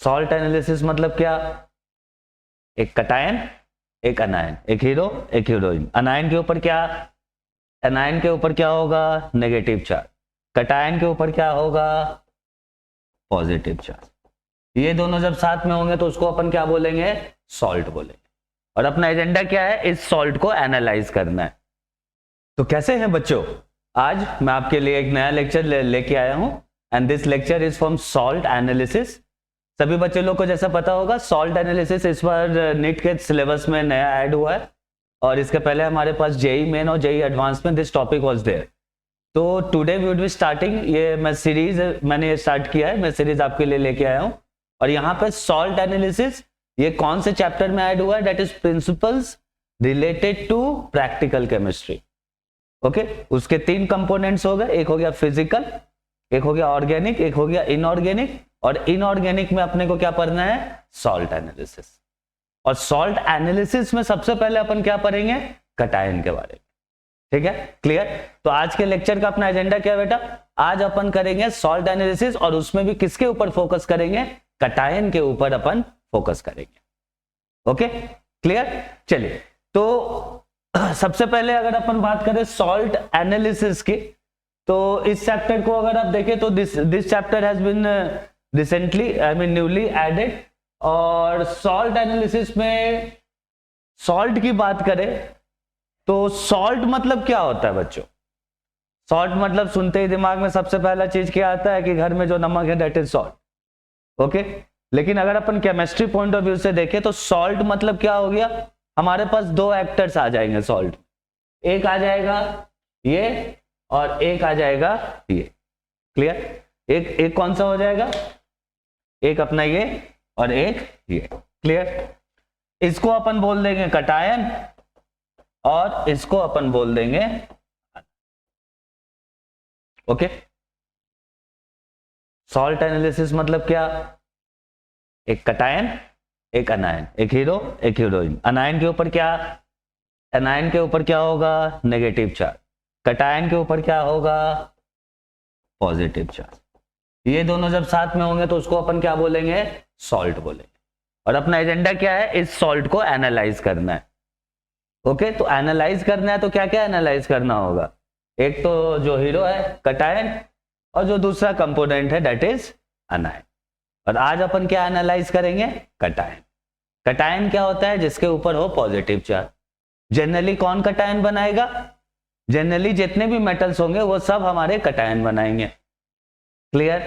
Salt analysis मतलब क्या? एक कटायन, एक अनायन, एक हीरो, एक हीरोइन। अनायन के ऊपर क्या? एनायन के ऊपर क्या होगा? Negative charge. कटायन के ऊपर क्या होगा? Positive charge. ये दोनों जब साथ में होंगे तो उसको अपन क्या बोलेंगे? सॉल्ट बोलेंगे। और अपना एजेंडा क्या है? इस सॉल्ट को एनालाइज करना है। तो कैसे हैं बच्चों? आज मैं आपके लिए एक नया लेक्चर लेके आया हूं and this lecture is from salt analysis. सभी बच्चे लोग को जैसा पता होगा, सॉल्ट एनालिसिस इस बार नीट के सिलेबस में नया ऐड हुआ है और इसके पहले हमारे पास जेई मेन और जेई एडवांस में दिस टॉपिक वाज देयर। तो today we would be starting, ये मैंने ये स्टार्ट किया है, मैं सीरीज आपके लिए लेके आया हूं। और यहाँ पे सॉल्ट एनालिसिस ये कौन से चैप्टर में ऐड हुआ है? That is principles related to practical chemistry. Okay, उसके 3 कंपोनेंट्स हो गए, एक हो गया फिजिकल, एक हो गया ऑर्गेनिक, एक हो गया इनऑर्गेनिक। और इनऑर्गेनिक में अपने को क्या पढ़ना है? Salt analysis. और सॉल्ट एनालिसिस में सबसे पहले अपन क्या पढ़ेंगे? कटायन के बारे में। ठीक है, क्लियर? तो आज के लेक्चर का अपना एजेंडा क्या है बेटा? आज अपन करेंगे सॉल्ट एनालिसिस और उसमें भी किसके ऊपर फोकस करेंगे? कटायन के ऊपर अपन फोकस करेंगे। Okay, clear? चलिए, तो सबसे पहले अगर अपन बात करें सॉल्ट एनालिसिस की, तो इस चैप्टर को अगर आप देखें तो this chapter has been recently newly added. और सॉल्ट एनालिसिस में सॉल्ट की बात करें तो सॉल्ट मतलब क्या होता है बच्चों? सॉल्ट मतलब सुनते ही दिमाग में सबसे पहला चीज क्या आता है कि घर में जो नमक है दैट इज सॉल्ट। ओके, लेकिन अगर अपन केमिस्ट्री पॉइंट ऑफ व्यू से देखें तो सॉल्ट मतलब क्या हो गया? हमारे पास 2 एक्टर्स आ जाएंगे सॉल्ट। एक आ जाएगा ये और एक आ जाएगा ये। क्लियर? एक कौन सा हो जाएगा? एक अपना ये और एक ये। क्लियर? इसको अपन बोल देंगे कटायन और इसको अपन बोल देंगे। ओके, सॉल्ट एनालिसिस मतलब क्या? एक कटायन, एक अनायन, एक हीरो, एक हीरोइन। अनायन के ऊपर क्या? एनायन के ऊपर क्या होगा? Negative charge. कटायन के ऊपर क्या होगा? Positive charge. ये दोनों जब साथ में होंगे तो उसको अपन क्या बोलेंगे? सॉल्ट बोलेंगे। और अपना एजेंडा क्या है? इस सॉल्ट को एनालाइज करना है। ओके, तो एनालाइज करना है तो क्या क्या एनालाइज करना होगा? एक तो जो हीरो है कटायन और जो दूसरा कंपोनेंट है दैट इज अनायन। और आज अपन क्या एनालाइज करेंगे? कटायन। कटायन क्या होता है? जिसके ऊपर हो पॉजिटिव चार्ज। जनरली कौन कटायन बनाएगा? जनरली जितने भी मेटल्स होंगे वो सब हमारे कटायन बनाएंगे। क्लियर?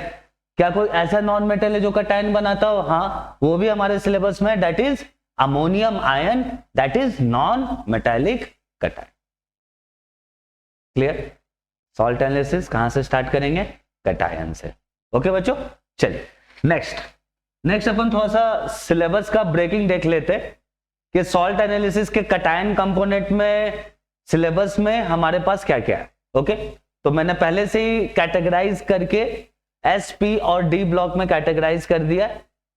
क्या कोई ऐसा नॉन मेटल है जो कटायन बनाता हो? हाँ, वो भी हमारे सिलेबस में, that is ammonium ion, that is non metallic cation. Clear? Salt analysis कहां से स्टार्ट करेंगे? कटायन से। ओके बच्चों, चलिए नेक्स्ट अपन थोड़ा सा सिलेबस का ब्रेकिंग देख लेते कि सॉल्ट एनालिसिस के कटायन कंपोनेंट में सिलेबस में हमारे पास क्या क्या है। ओके, तो मैंने पहले से ही कैटेगराइज करके एस, पी और डी ब्लॉक में कैटेगराइज कर दिया।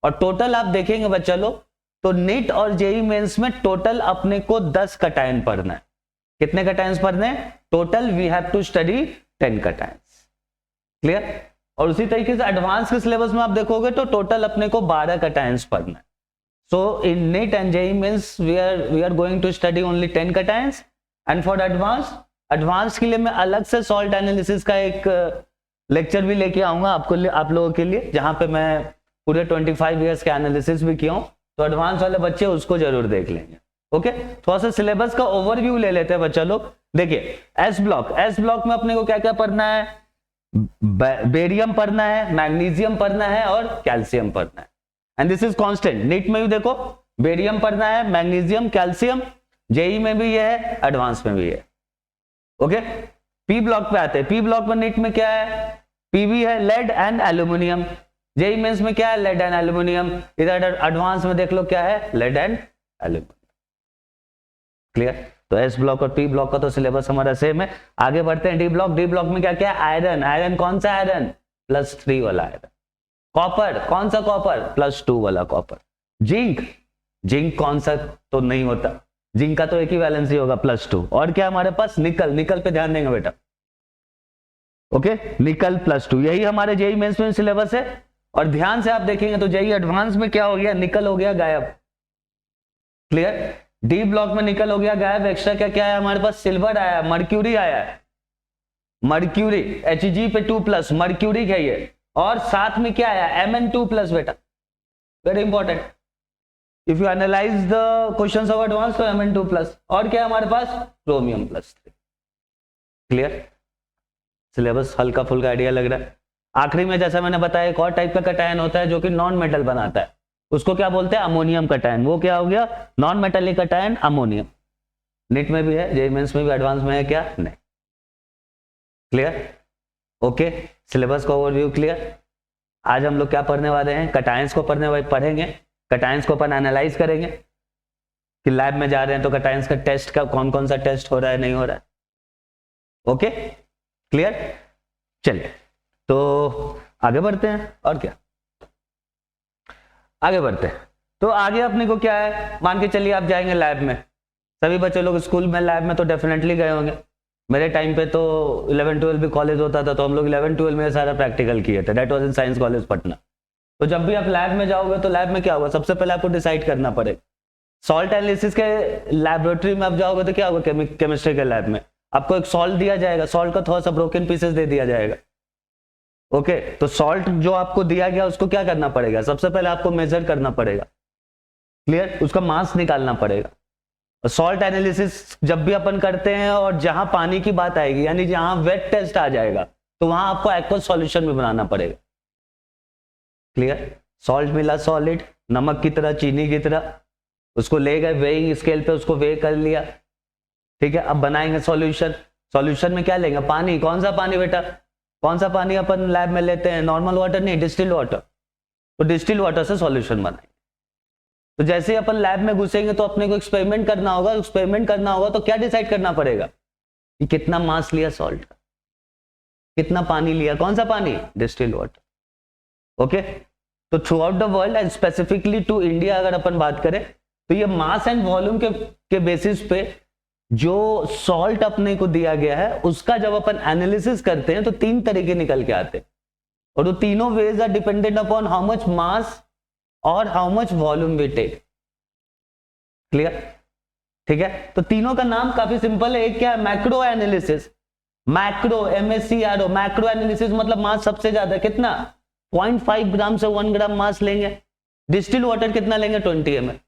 और टोटल आप देखेंगे बच्चा लोग तो नीट और जेई मेंस में टोटल अपने को 10 कटायन पढ़ना है। कितने कटायंस पढ़ने हैं? Total we have to study 10 cations. Clear? और उसी तरीके से एडवांस के सिलेबस में आप देखोगे तो टोटल अपने को 12 कटायंस पढ़ना है। So in NEET and JEE Mains we are going to study only 10 cations. And for advance के लिए मैं अलग से सॉल्ट एनालिसिस का एक लेक्चर भी लेके आऊंगा आप लोगों के लिए, जहां पे मैं पूरे 25 इयर्स के एनालिसिस भी किया हूं। तो एडवांस वाले बच्चे उसको जरूर देख लेंगे। ओके, थोड़ा सा सिलेबस का ओवरव्यू ले लेते हैं बच्चा लोग। देखिए एस ब्लॉक में अपने को क्या क्या पढ़ना है? बेरियम पढ़ना है, मैग्नीशियम पढ़ना है और कैल्शियम पढ़ना है। And this is constant. NEET में भी देखो बेरियम पढ़ना है, मैग्नीशियम, कैल्शियम। जेई में भी ये है, एडवांस में भी है। ओके, पी ब्लॉक पे आते हैं। पी ब्लॉक में नीट में क्या है? पीबी है, lead and aluminium. JEE mains में क्या है? Lead and aluminium. इधर एडवांस में देख लो क्या है? Lead and aluminium. क्लियर? तो एस ब्लॉक और पी ब्लॉक का तो सिलेबस हमारा सेम है। आगे बढ़ते हैं डी ब्लॉक में क्या क्या है? आयरन कौन सा आयरन? +3 वाला आयरन। कॉपर कौन सा कॉपर? +2 वाला कॉपर। जिंक कौन सा तो नहीं होता, जिंक का तो एक ही वैलेंसी होगा +2। और क्या हमारे पास? निकल पे ध्यान देंगे बेटा। ओके, निकल +2, यही हमारे जेई मेंस में सिलेबस है। और ध्यान से आप देखेंगे तो जेई एडवांस में क्या हो गया, निकल हो गया गायब। क्लियर, डी ब्लॉक में निकल हो गया गायब। एक्स्ट्रा क्या क्या है हमारे पास, सिल्वर आया, मर्क्यूरी आया है, मर्क्यूरी Hg पे 2+, मर्क्यूरी है ये, और साथ में क्या आया, Mn2+। बेटा very important, if you analyse the questions of advance तो Mn2+, और क्या है हमारे पास, क्रोमियम +3। क्लियर, सिलेबस हल्का फुल्का आइडिया लग रहा है। आखिरी में जैसा मैंने बताया एक और टाइप का कटायन होता है जो कि नॉन मेटल बनाता है, उसको क्या बोलते हैं, अमोनियम कटायन। वो क्या हो गया, non metallic cation ammonium. NEET में भी है, जेईई मेंस में भी, एडवांस में है क्या, नहीं। क्लियर, ओके, सिलेबस का ओवरव्यू क्लियर। आज हम लोग क्या पढ़ने वाले हैं, कटायंस को पढ़ेंगे। कटायंस को अपन एनालाइज करेंगे कि लैब में जा रहे हैं तो कटायंस का टेस्ट का कौन कौन सा टेस्ट हो रहा है, नहीं हो रहा है। ओके क्लियर, चलिए तो आगे बढ़ते हैं। और क्या, आगे बढ़ते हैं तो आगे अपने को क्या है, मान के चलिए आप जाएंगे लैब में। सभी बच्चे लोग स्कूल में लैब में तो डेफिनेटली गए होंगे। मेरे टाइम पे तो 11-12 भी कॉलेज होता था तो हम लोग 11-12 में सारा प्रैक्टिकल किए थे। That was in science college Patna. तो जब भी आप लैब में जाओगे तो लैब में क्या होगा, सबसे पहले आपको डिसाइड करना पड़ेगा। सॉल्ट एनालिसिस के लैबोरेटरी में आप जाओगे तो क्या होगा, केमिस्ट्री के लैब में आपको एक सॉल्ट दिया जाएगा, सॉल्ट का थोड़ा सा ब्रोकन पीसेस दे दिया जाएगा। ओके, तो सॉल्ट जो आपको दिया गया उसको क्या करना पड़ेगा, सबसे पहले आपको मेजर करना पड़ेगा। क्लियर, उसका मास निकालना पड़ेगा। सॉल्ट एनालिसिस जब भी अपन करते हैं और जहां पानी की बात आएगी, यानी जहां वेट टेस्ट आ जाएगा, तो वहां आपको एक्वस सॉल्यूशन भी बनाना पड़ेगा। क्लियर, सॉल्ट मिला सॉलिड, नमक की तरह, चीनी की तरह, उसको ले गए वेइंग स्केल पे, उसको वे कर लिया। ठीक है, अब बनाएंगे सॉल्यूशन। सॉल्यूशन में क्या लेंगे, पानी। कौन सा पानी बेटा, कौन सा पानी अपन लैब में लेते हैं, नॉर्मल वाटर नहीं, डिस्टिल्ड वाटर। तो डिस्टिल्ड वाटर से सॉल्यूशन बनाएंगे। तो जैसे ही अपन लैब में घुसेंगे तो अपने को एक्सपेरिमेंट करना होगा। एक्सपेरिमेंट करना होगा तो क्या डिसाइड करना पड़ेगा कि कितना मास लिया सॉल्ट का, कितना पानी लिया, कौन सा पानी, डिस्टिल्ड वाटर। ओके, तो throughout the world and specifically to India अगर अपन बात करें तो ये मास एंड वॉल्यूम के बेसिस पे जो सॉल्ट अपने को दिया गया है उसका जब अपन एनालिसिस करते हैं तो 3 तरीके निकल के आते हैं, और वो तीनों ways are dependent upon how much mass और how much volume we take. Clear, ठीक है। तो तीनों का नाम काफी सिंपल है। एक क्या है, macro analysis, macro MACRO, macro analysis मतलब मास सबसे ज्यादा कितना, 0.5 ग्राम से 1 ग्राम मास लेंगे। डिस्टिल्ड वाटर कितना लेंगे, 20 ml।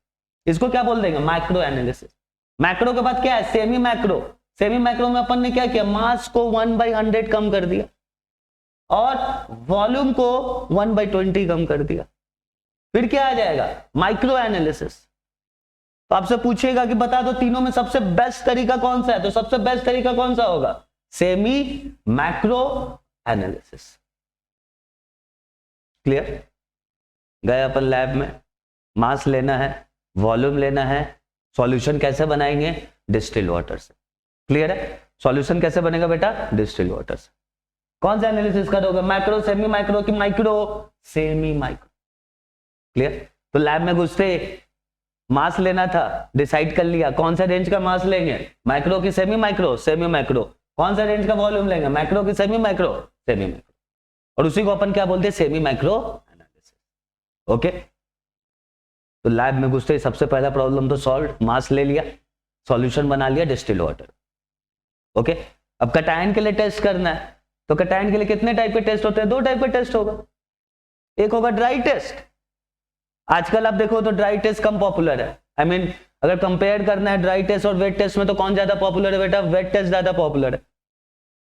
इसको क्या बोल देंगे, मैक्रो एनालिसिस। मैक्रो के बाद क्या है, सेमी मैक्रो। सेमी मैक्रो में अपन ने क्या किया, मास को 1/100 कम कर दिया और वॉल्यूम को 1/20 कम कर दिया। फिर क्या आ जाएगा, माइक्रो एनालिसिस। तो आपसे पूछेगा कि बता दो तीनों में सबसे बेस्ट तरीका कौन सा है, तो सबसे बेस्ट तरीका कौन सा होगा, सेमी मैक्रो एनालिसिस। क्लियर, गए अपन लैब में, मास लेना है, वॉल्यूम लेना है, सॉल्यूशन कैसे बनाएंगे, डिस्टिल्ड वाटर से। क्लियर है, सॉल्यूशन कैसे बनेगा बेटा, डिस्टिल्ड वाटर से। कौन सा एनालिसिस करोगे, मैक्रो, सेमी मैक्रो की माइक्रो, सेमी माइक्रो। क्लियर, तो लैब में घुसते मास लेना था, डिसाइड कर लिया कौन सा रेंज का मास लेंगे, माइक्रो की सेमी माइक्रो, सेमी माइक्रो। कौन सा रेंज का वॉल्यूम लेंगे, माइक्रो की सेमी माइक्रो, सेमी माइक्रो। और उसी को अपन क्या बोलते हैं, सेमी माइक्रो एनालिसिस। ओके, तो लैब में घुसते सबसे पहला प्रॉब्लम तो सॉल्ट, मास ले लिया, सॉल्यूशन बना लिया, डिस्टिल्ड वाटर। ओके, अब कटायन के लिए टेस्ट करना है, तो कटायन के लिए कितने टाइप के टेस्ट होते हैं, 2 टाइप का टेस्ट होगा। एक होगा ड्राई टेस्ट। आजकल आप देखो तो ड्राई टेस्ट कम पॉपुलर है। आई मीन अगर कंपेयर करना है ड्राई टेस्ट और वेट टेस्ट में तो कौन ज्यादा पॉपुलर है बेटा, वेट टेस्ट ज्यादा पॉपुलर है।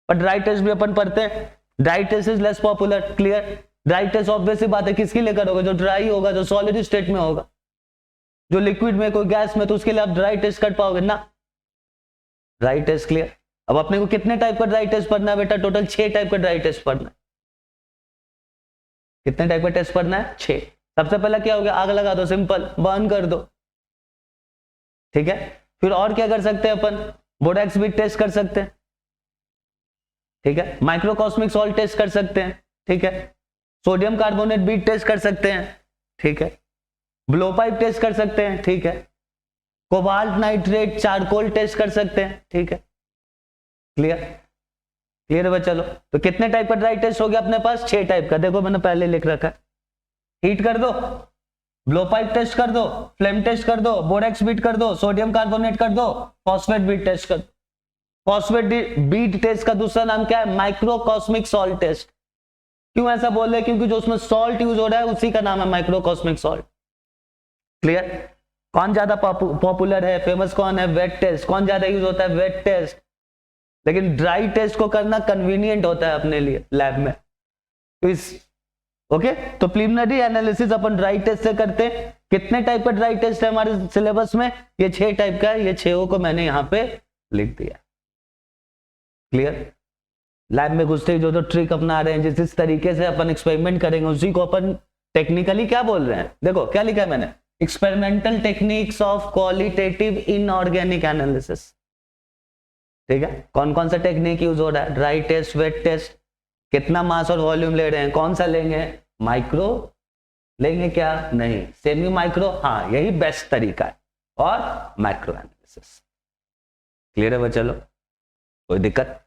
पर ड्राई टेस्ट भी अपन पढ़ते हैं, dry test is less popular. Clear, dry test obvious सी बात है किसके लिए करोगे, जो ड्राई होगा, जो सॉलिड स्टेट में होगा, जो लिक्विड में, कोई गैस में, तो उसके लिए आप ड्राई टेस्ट कर पाओगे ना, ड्राई टेस्ट। क्लियर, अब अपने को कितने टाइप का ड्राई टेस्ट पढ़ना है बेटा, टोटल 6 टाइप का ड्राई टेस्ट पढ़ना है। कितने टाइप का टेस्ट पढ़ना है, 6। सबसे पहला क्या हो गया, आग लगा दो, सिंपल, बर्न कर दो। ठीक है, फिर और क्या कर सकते हैं अपन, बोरैक्स बीट टेस्ट कर सकते हैं। ठीक है, माइक्रोकॉस्मिक सॉल्ट टेस्ट कर सकते हैं। ठीक है, सोडियम कार्बोनेट बीट टेस्ट कर सकते हैं। ठीक है, ब्लो पाइप टेस्ट कर सकते हैं। ठीक है, कोबाल्ट नाइट्रेट चारकोल टेस्ट कर सकते हैं। ठीक है, क्लियर, क्लियर है चलो। तो कितने टाइप का ड्राई टेस्ट हो गया अपने पास, 6 टाइप का। देखो मैंने पहले लिख रखा है, हीट कर दो, ब्लो पाइप टेस्ट कर दो, फ्लेम टेस्ट कर दो, बोरेक्स बीट कर दो, सोडियम कार्बोनेट कर दो, फॉस्फेट बीट टेस्ट कर दो। फॉस्फेट बीट टेस्ट का दूसरा नाम क्या है? माइक्रोकॉस्मिक सॉल्ट टेस्ट। क्यों ऐसा बोल रहे हैं? क्योंकि जो उसमें सॉल्ट यूज हो रहा है उसी का नाम है माइक्रोकॉस्मिक सॉल्ट। क्लियर? कौन ज्यादा पॉपुलर है, फेमस कौन है? Wet test. कौन ज्यादा यूज होता है? Wet test. लेकिन ड्राई टेस्ट को करना कन्वीनियंट होता है अपने लिए लैब में। तो इस ओके तो प्रिलिमिनरी एनालिसिस अपन ड्राई टेस्ट से करते हैं। कितने टाइप का ड्राई टेस्ट है हमारे सिलेबस में? ये 6 टाइप का है। ये 6 को मैंने यहां पे लिख दिया। क्लियर? लैब में घुसते ही जो ट्रिक अपना रहे हैं, जिस तरीके से अपन एक्सपेरिमेंट करेंगे उसी को अपन टेक्निकली क्या बोल रहे हैं? देखो क्या लिखा है मैंने, experimental techniques of qualitative inorganic analysis. ठीक है, कौन कौन सा टेक्निक यूज हो रहा है? ड्राई टेस्ट, वेट टेस्ट, कितना मास और वॉल्यूम ले रहे हैं, कौन सा लेंगे, माइक्रो लेंगे क्या, नहीं सेमी माइक्रो, हाँ यही बेस्ट तरीका है, और मैक्रो एनालिसिस। क्लियर है बच्चा लोग? कोई दिक्कत?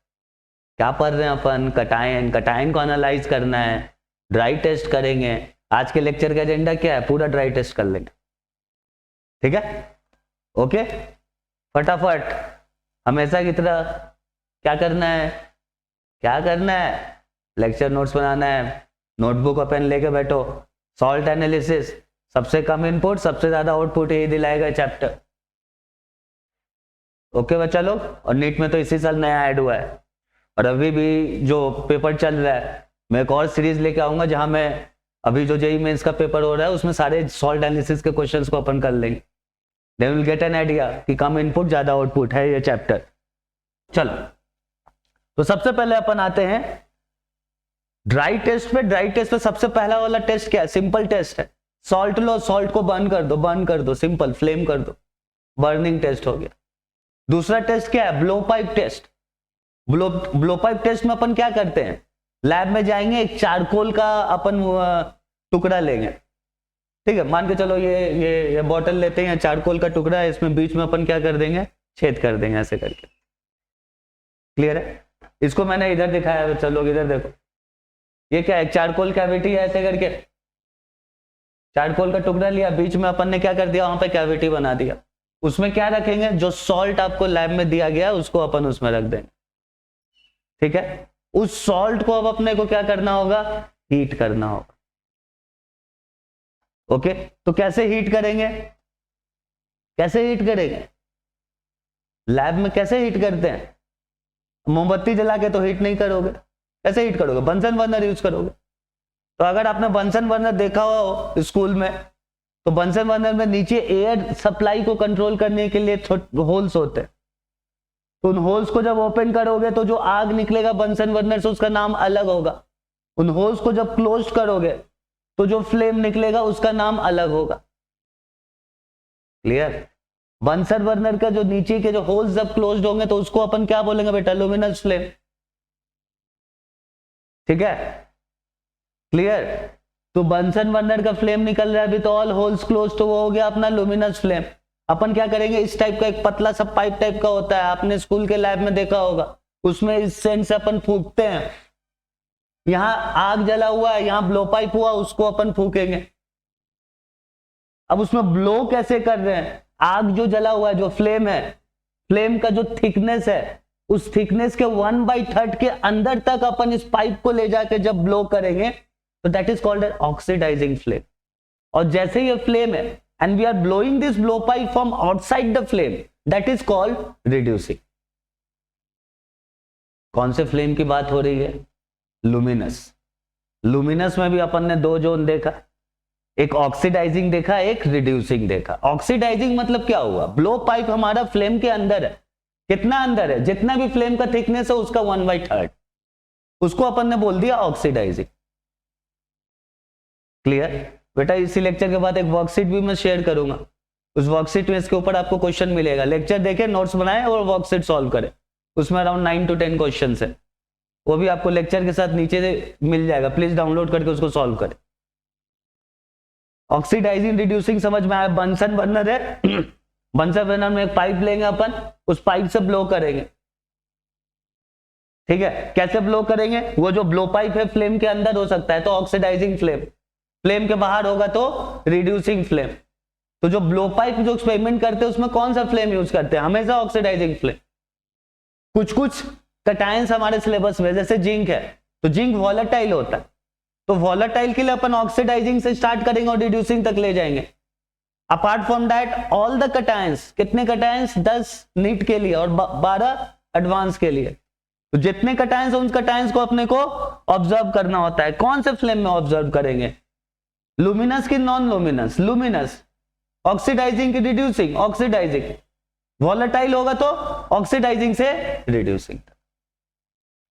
क्या पढ़ रहे हैं अपन? कटायन को एनालाइज करना है, ड्राई टेस्ट करेंगे। आज के लेक्चर का एजेंडा क्या है? पूरा ड्राई टेस्ट कर लेंगे। ठीक है, ओके फटाफट हमेशा की तरह क्या करना है? क्या करना है? लेक्चर नोट्स बनाना है, नोटबुक और पेन लेके बैठो। सॉल्ट एनालिसिस, सबसे कम इनपुट सबसे ज्यादा आउटपुट यही दिलाएगा चैप्टर। ओके बच्चा लोग? और नीट में तो इसी साल नया ऐड हुआ है, और अभी भी जो पेपर चल रहा है मैं एक और सीरीज लेके आऊंगा जहां मैं अभी जो जेईई मेंस का पेपर हो रहा है उसमें सारे सॉल्ट एनालिसिस के क्वेश्चंस को अपन कर लेंगे। Then will get an idea कि कम इनपुट ज्यादा आउटपुट है ये चैप्टर। चलो तो सबसे पहले अपन आते हैं ड्राई टेस्ट पे। ड्राई टेस्ट पे सबसे पहला वाला टेस्ट क्या है? सिंपल टेस्ट है। सॉल्ट लो, सॉल्ट को बर्न कर दो, सिंपल फ्लेम कर दो, बर्निंग टेस्ट हो गया। दूसरा टेस्ट क्या है? Blow pipe test. Blow pipe test में अपन क्या करते हैं? लैब में जाएंगे, एक चारकोल का अपन टुकड़ा लेंगे। ठीक है, मान के चलो ये बॉटल लेते हैं, चारकोल का टुकड़ा है, इसमें बीच में अपन क्या कर देंगे? छेद कर देंगे ऐसे करके। क्लियर है? इसको मैंने इधर दिखाया है, चलो इधर देखो, ये क्या है? चारकोल कैविटी है, ऐसे करके चारकोल का टुकड़ा लिया, बीच में अपन ने क्या कर दिया? वहां पे कैविटी बना दिया। उसमें क्या रखेंगे? जो सॉल्ट आपको लैब में दिया गया उसको अपन उसमें रख देंगे। ठीक है, उस सॉल्ट को अब अपने को क्या करना होगा? हीट करना होगा। ओके, तो कैसे हीट करेंगे? कैसे हीट करेंगे? लैब में कैसे हीट करते हैं? मोमबत्ती जला के तो हीट नहीं करोगे। कैसे हीट करोगे? बंसन बर्नर यूज करोगे। तो अगर आपने बंसन बर्नर देखा हो स्कूल में, तो बंसन बर्नर में नीचे एयर सप्लाई को कंट्रोल करने के लिए होल्स होते हैं। तो उन होल्स को जब ओपन करोगे तो जो आग निकलेगा बंसन बर्नर से उसका नाम अलग होगा। उन होल्स को जब क्लोज करोगे तो जो फ्लेम निकलेगा उसका नाम अलग होगा। क्लियर? बंसन बर्नर का जो नीचे के जो होल्स जब क्लोज्ड होंगे तो उसको अपन क्या बोलेंगे बेटा? Luminous flame. ठीक है, क्लियर? तो बंसन बर्नर का फ्लेम निकल रहा है अभी, तो ऑल होल्स क्लोज, तो वो हो गया अपना लुमिनस फ्लेम। अपन क्या करेंगे? इस टाइप का एक पतला सा पाइप टाइप का होता है, आपने स्कूल के लैब में देखा होगा, उसमें इस सेंस से अपन फूंकते हैं। यहां आग जला हुआ है, यहां ब्लो पाइप हुआ, उसको अपन फूकेंगे। अब उसमें ब्लो कैसे कर रहे हैं? आग जो जला हुआ है, जो फ्लेम है, फ्लेम का जो थिकनेस है, उस थिकनेस के 1/3 के अंदर तक अपन इस पाइप को ले जाके जब ब्लो करेंगे तो that is called an oxidising flame. और जैसे ये फ्लेम है and we are blowing this blow pipe from outside the flame, that is called reducing. कौन से फ्लेम की बात हो रही है? लुमिनस। लुमिनस में भी अपन ने 2 जोन देखा, एक ऑक्सीडाइजिंग देखा, एक रिड्यूसिंग देखा। ऑक्सीडाइजिंग मतलब क्या हुआ? ब्लो पाइप हमारा फ्लेम के अंदर है। कितना अंदर है? जितना भी फ्लेम का थिकनेस है उसका 1/3, उसको अपन ने बोल दिया ऑक्सीडाइजिंग। क्लियर बेटा? इसी लेक्चर के बाद एक वर्कशीट भी मैं शेयर करूंगा, उस वर्कशीट में इसके ऊपर आपको क्वेश्चन मिलेगा। लेक्चर देखें, नोट्स बनाएं और वर्कशीट सॉल्व करें। उसमें अराउंड 9 to 10 क्वेश्चन है, वो भी आपको लेक्चर के साथ नीचे से मिल जाएगा। प्लीज डाउनलोड करके उसको सॉल्व करें। ऑक्सीडाइजिंग रिड्यूसिंग समझ में आया? बंसन बर्नर है, बंसन बर्नर में एक पाइप लेंगे अपन, उस पाइप से ब्लो करेंगे। ठीक है, कैसे ब्लो करेंगे? वो जो ब्लो पाइप है फ्लेम के अंदर हो सकता है, तो ऑक्सीडाइजिंग फ्लेम। फ्लेम के बाहर होगा तो रिड्यूसिंग फ्लेम। तो जो ब्लो पाइप जो एक्सपेरिमेंट करते हैं उसमें कौन सा फ्लेम यूज करते हैं? हमेशा ऑक्सीडाइजिंग फ्लेम। कुछ कुछ कटायंस हमारे सिलेबस में जैसे जिंक है, तो जिंक वॉलेटाइल होता है, तो वॉलेटाइल के लिए अपन ऑक्सीडाइजिंग से स्टार्ट करेंगे और रिड्यूसिंग तक ले जाएंगे। Apart from that all the cations, कितने कटायंस? 10 नीट के लिए और 12 एडवांस के लिए। तो जितने कटायंस उन कटायंस को अपने को ऑब्जर्व करना होता है। कौन से फ्लेम में ऑब्जर्व करेंगे? लुमिनस की नॉन लुमिनस? लुमिनस। ऑक्सीडाइजिंग की रिड्यूसिंग? ऑक्सीडाइजिंग। वॉलेटाइल होगा तो ऑक्सीडाइजिंग से रिड्यूसिंग।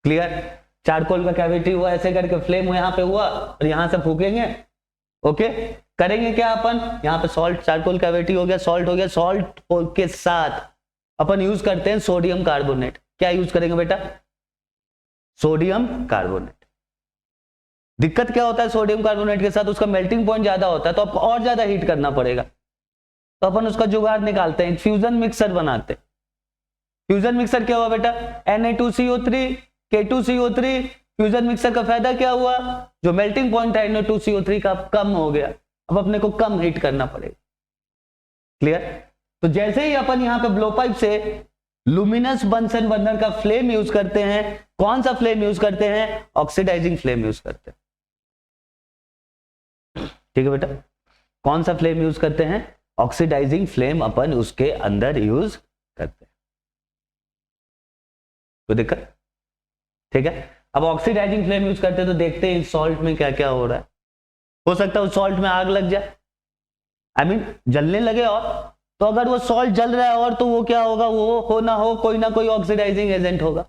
क्लियर? चारकोल का कैविटी हुआ, ऐसे करके फ्लेम यहां पे हुआ और यहां से फूकेंगे। ओके, करेंगे क्या अपन? यहां पे सॉल्ट, चारकोल कैविटी हो गया, सॉल्ट हो गया, सॉल्ट के साथ अपन यूज करते हैं सोडियम कार्बोनेट। क्या यूज करेंगे बेटा? Sodium carbonate. दिक्कत क्या होता है सोडियम कार्बोनेट के साथ? उसका मेल्टिंग पॉइंट ज्यादा होता है, तो आपको और ज्यादा हीट करना पड़ेगा। तो अपन उसका जुगाड़ निकालते हैं, फ्यूजन मिक्सर बनाते हैं। फ्यूजन मिक्सर क्या हुआ बेटा? Na2CO3 K2CO3। फ्यूजन मिक्सर का फायदा क्या हुआ? जो मेल्टिंग पॉइंट है Na2CO3 का कम हो गया, अब अपने को कम हीट करना पड़ेगा। क्लियर? तो जैसे ही अपन यहां पे ब्लो पाइप से लुमिनस बंसन बर्नर का फ्लेम यूज करते हैं, कौन सा फ्लेम यूज करते हैं? ऑक्सीडाइजिंग फ्लेम यूज करते हैं। ठीक है बेटा, कौन सा फ्लेम यूज करते हैं? ऑक्सीडाइजिंग फ्लेम अपन उसके अंदर यूज करते हैं। कोई दिक्कत? ठीक है, अब ऑक्सीडाइजिंग फ्लेम यूज करते हैं तो देखते हैं इस सॉल्ट में क्या क्या हो रहा है। हो सकता है उस सॉल्ट में आग लग जाए, आई मीन जलने लगे, और तो अगर वो सॉल्ट जल रहा है और तो वो क्या होगा? वो हो ना कोई ऑक्सीडाइजिंग एजेंट होगा।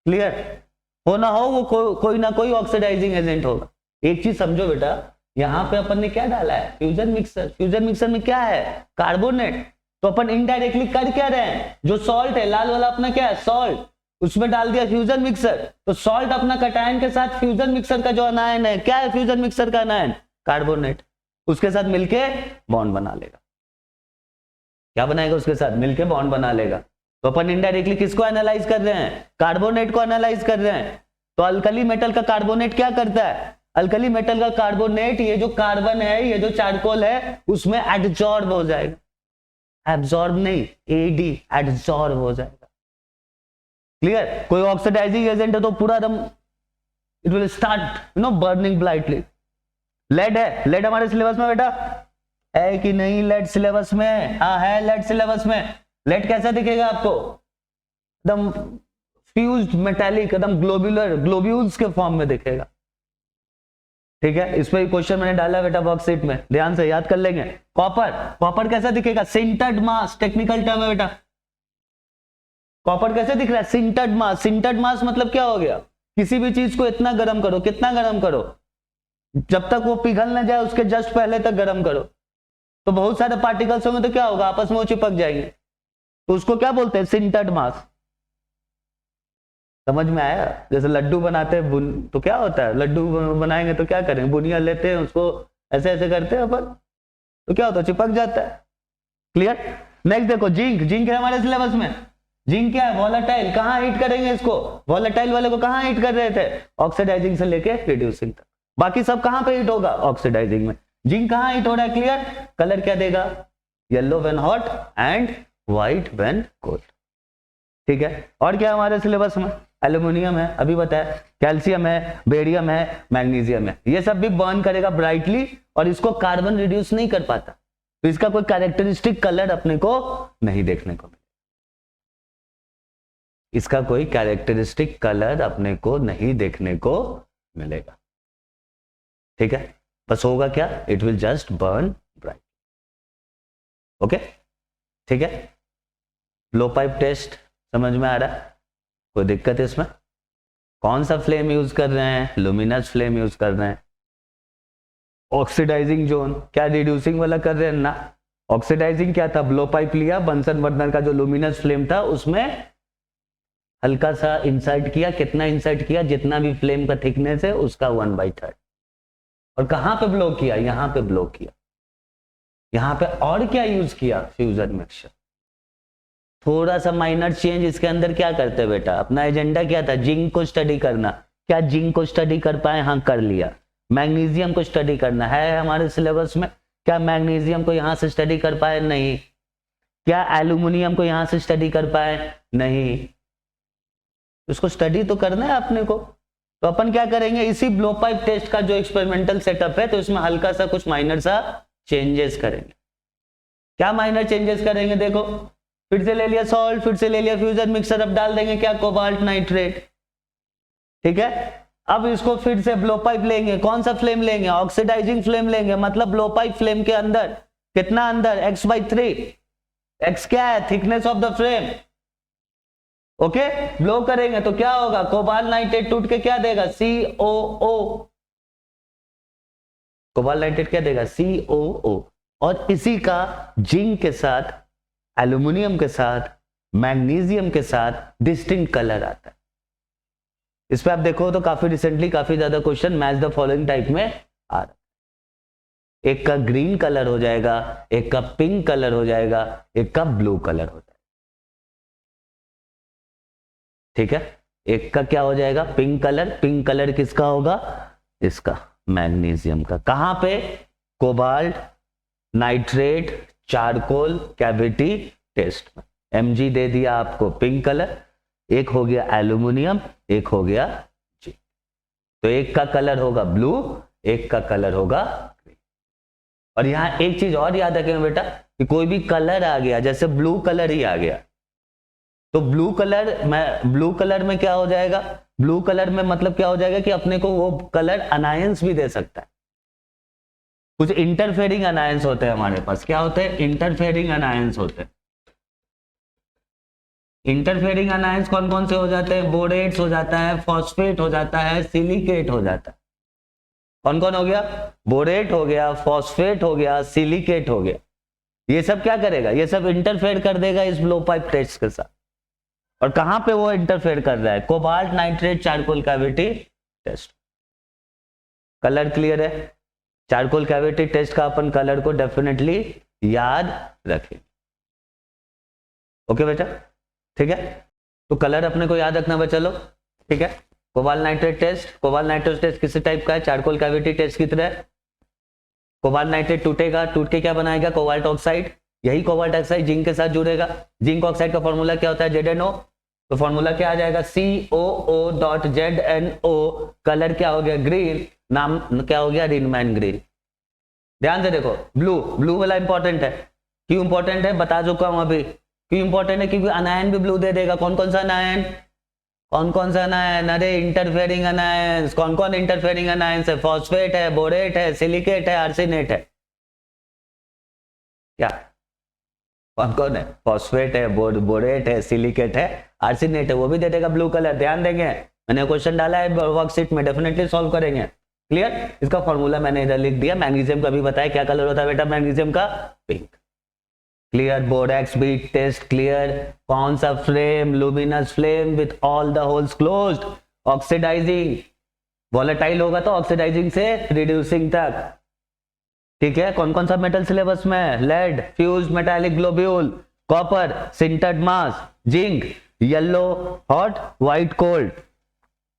क्लियर? हो ना हो वो कोई ना कोई ऑक्सीडाइजिंग एजेंट होगा। एक चीज समझो बेटा, यहां पे अपन ने क्या डाला है? Fusion mixer. फ्यूजन मिक्सर में क्या है? कार्बोनेट। तो अपन इनडायरेक्टली कर क्या रहे हैं? जो सॉल्ट है लाल वाला अपना क्या है? सॉल्ट, उसमें डाल दिया फ्यूजन मिक्सर। तो सॉल्ट अपना कटायन के साथ फ्यूजन मिक्सर का जो अनायन है, क्या है फ्यूजन मिक्सर का अनायन? कार्बोनेट। उसके साथ मिलके बॉन्ड बना लेगा। क्या बनाएगा? उसके साथ मिलके बॉन्ड बना लेगा। तो अपन इनडायरेक्टली किसको एनालाइज कर रहे हैं? कार्बोनेट को एनालाइज कर रहे हैं। तो अल्कली मेटल का कार्बोनेट क्या करता है? अल्कली मेटल का कार्बोनेट ये जो कार्बन है, ये जो चारकोल है, उसमें एडजॉर्ब हो जाएगा। एब्जॉर्ब नहीं, एडी, एडजॉर्ब हो जाएगा। क्लियर? कोई ऑक्सीडाइजिंग एजेंट है तो पूरा एकदम it will start burning brightly. Lead है, लेड हमारे सिलेबस में बेटा है कि नहीं? लेड सिलेबस में? हाँ है, लेड सिलेबस में। लेड कैसा दिखेगा आपको? एकदम फ्यूज्ड मेटालिक, एकदम ग्लोबुलर, ग्लोब्यूल्स के फॉर्म में दिखेगा। ठीक है, इस पर क्वेश्चन मैंने डाला बेटा वर्कशीट में, ध्यान से याद कर लेंगे। कॉपर, कॉपर कैसा दिखेगा? सिंटर्ड मास, टेक्निकल टर्म है बेटा। कॉपर कैसे दिख रहा है? सिंटर्ड मास। सिंटर्ड मास मतलब क्या हो गया? किसी भी चीज को इतना गर्म करो, कितना गर्म करो? जब तक वो पिघल ना जाए उसके जस्ट पहले तक गर्म करो। तो बहुत सारे पार्टिकल्स होंगे तो क्या होगा? आपस में वो चिपक जाएंगे। तो उसको क्या बोलते हैं? सिंटर्ड मास। समझ में आया? जैसे लड्डू बनाते हैं तो क्या होता है? लड्डू बनाएंगे तो क्या करेंगे? बुनिया लेते हैं, उसको ऐसे ऐसे करते हैं अपन, तो क्या होता है? चिपक जाता है। क्लियर? नेक्स्ट देखो, जिंक। जिंक है हमारे सिलेबस में। जिंक क्या है? वॉलेटाइल। कहाँ हीट करेंगे इसको? वॉलेटाइल वाले को कहाँ हीट कर रहे थे? ऑक्सीडाइजिंग से लेके रिड्यूसिंग तक। बाकी सब कहाँ पे हीट होगा? ऑक्सीडाइजिंग में। जिंक कहाँ हीट हो रहा है? क्लियर? कलर क्या देगा? Yellow when hot and white when cold. ठीक है, और क्या हमारे सिलेबस में? एल्यूमिनियम है, अभी बताया, कैल्शियम है, बेरियम है, मैग्नीशियम है। ये सब भी बर्न करेगा ब्राइटली, और इसको कार्बन रिड्यूस नहीं कर पाता, तो इसका कोई कैरेक्टरिस्टिक कलर अपने को नहीं देखने को मिलेगा। इसका कोई कैरेक्टरिस्टिक कलर अपने को नहीं देखने को मिलेगा। ठीक है, बस होगा क्या? It will just burn bright. Okay, ठीक है। लो पाइप टेस्ट समझ में आ रहा है? कोई दिक्कत है इसमें? कौन सा फ्लेम यूज कर रहे हैं? लुमिनस फ्लेम यूज कर रहे हैं। ऑक्सीडाइजिंग जोन, क्या रिड्यूसिंग वाला कर रहे हैं ना? ऑक्सीडाइजिंग क्या था? ब्लो पाइप लिया, बंसन बर्नर का जो लुमिनस फ्लेम था उसमें हल्का सा इंसर्ट किया। कितना इंसर्ट किया? जितना भी फ्लेम का थिकनेस है उसका 1/3। और कहां पे ब्लो किया? यहां पे ब्लो किया। यहां पे और क्या यूज किया? Fusion mixture. थोड़ा सा माइनर चेंज इसके अंदर क्या करते हैं बेटा? अपना एजेंडा क्या था? जिंक को स्टडी करना। क्या जिंक को स्टडी कर पाए? हाँ कर लिया। मैग्नीशियम को स्टडी करना है हमारे सिलेबस में। क्या मैग्नीशियम को यहां से स्टडी कर पाए? नहीं। क्या एल्यूमिनियम को यहां से स्टडी कर पाए? नहीं। उसको स्टडी तो करना है अपने को। तो अपन क्या करेंगे, इसी ब्लो पाइप टेस्ट का जो एक्सपेरिमेंटल सेटअप है तो इसमें हल्का सा कुछ माइनर सा चेंजेस करेंगे। क्या माइनर चेंजेस करेंगे? देखो, फिर से ले लिया सॉल्ट, फिर से ले लिया फ्यूजन मिक्सर, अब डाल देंगे क्या? Cobalt nitrate. ठीक है, अब इसको फिर से ब्लो पाइप लेंगे। कौन सा फ्लेम लेंगे? ऑक्सीडाइजिंग फ्लेम लेंगे। मतलब ब्लो पाइप फ्लेम के अंदर कितना अंदर? x/3। x क्या है? Thickness of the flame. Okay, blow करेंगे तो क्या होगा? कोबाल्ट नाइट्रेट टूट के क्या देगा? COO। कोबाल्ट नाइट्रेट क्या देगा? COO। और इसी का जिंक के साथ, एल्यूमिनियम के साथ, मैग्नीशियम के साथ डिस्टिंक्ट कलर आता है। इस पे आप देखो तो काफी रिसेंटली काफी ज्यादा question match the following type में आ रहा है। एक का ग्रीन कलर हो जाएगा, एक का पिंक कलर हो जाएगा, एक का ब्लू कलर हो जाएगा। ठीक है, एक का क्या हो जाएगा? Pink colour. पिंक कलर किसका होगा? इसका, मैग्नीशियम का। कहां पे? Cobalt nitrate charcoal cavity test में। Mg दे दिया आपको पिंक कलर, एक हो गया एल्यूमिनियम, एक हो गया G। तो एक का कलर होगा ब्लू, एक का कलर होगा ग्रीन। और यहां एक चीज और याद रखेंगे बेटा कि कोई भी कलर आ गया, जैसे ब्लू कलर ही आ गया, तो ब्लू कलर में क्या हो जाएगा? ब्लू कलर में मतलब क्या हो जाएगा कि अपने को वो कलर अनायंस भी दे सकता है। कुछ इंटरफेयरिंग अनायंस होते हैं हमारे पास। क्या होते हैं? इंटरफेयरिंग अनायंस होते हैं। इंटरफेयरिंग अनायंस कौन कौन से हो जाते हैं? बोरेट्स हो जाता है, फॉस्फेट हो जाता है, सिलिकेट हो जाता है। कौन कौन हो गया? बोरेट हो गया, फॉस्फेट हो गया, सिलिकेट हो गया। ये सब क्या करेगा? ये सब इंटरफेयर कर देगा इस ब्लो पाइप टेस्ट के साथ। और कहां पे वो इंटरफेयर कर रहा है? Cobalt nitrate charcoal cavity test. Colour clear है? चारकोल कैविटी टेस्ट का अपन कलर को डेफिनेटली याद रखें। ओके बेटा, ठीक है। तो कलर अपने को याद रखना है, चलो ठीक है। Cobalt nitrate test, cobalt nitrate test किसी टाइप का है? चारकोल कैविटी टेस्ट की तरह। कोबाल्ट नाइट्रेट टूटेगा, टूट के क्या बनाएगा? Cobalt oxide. यही कोबाल्ट ऑक्साइड जिंक के साथ जुड़ेगा। जिंक ऑक्साइड का फॉर्मूला क्या होता है? ZnO। तो फॉर्मूला क्या आ जाएगा? COO.ZnO। कलर क्या हो गया? ग्रीन। नाम क्या हो गया? रिनमैन ग्रीन। ध्यान से देखो, ब्लू, ब्लू वाला इंपॉर्टेंट है। क्यों इंपॉर्टेंट है बता चुका हूं अभी। क्यों इंपॉर्टेंट है? क्योंकि अनायन भी ब्लू दे देगा। कौन कौन सा अनायन? कौन कौन सा अनायन? अरे इंटरफेयरिंग अनायंस। कौन कौन इंटरफेयरिंग अनायंस है? फॉस्फेट है, बोरेट है, सिलिकेट है, आर्सेनेट है। क्या कौन कौन है? फॉस्फेट है, बोरेट है, सिलिकेट है, आर्सेनेट है। वो भी दे देगा ब्लू कलर। ध्यान देंगे, मैंने क्वेश्चन डाला है वर्कशीट में, डेफिनेटली सॉल्व करेंगे। क्लियर? इसका फॉर्मूला मैंने इधर लिख दिया। मैग्नीशियम का भी बताया क्या कलर होता है बेटा मैग्नीशियम का? पिंक। क्लियर? बोरैक्स भी टेस्ट क्लियर। कौन सा flame? Luminous flame with all the holes closed. Oxidising, volatile होगा तो ऑक्सीडाइजिंग से रिड्यूसिंग तक। ठीक है। कौन कौन सा मेटल सिलेबस में? Lead, fused metallic globule, copper, sintered mass, zinc, yellow hot, white cold,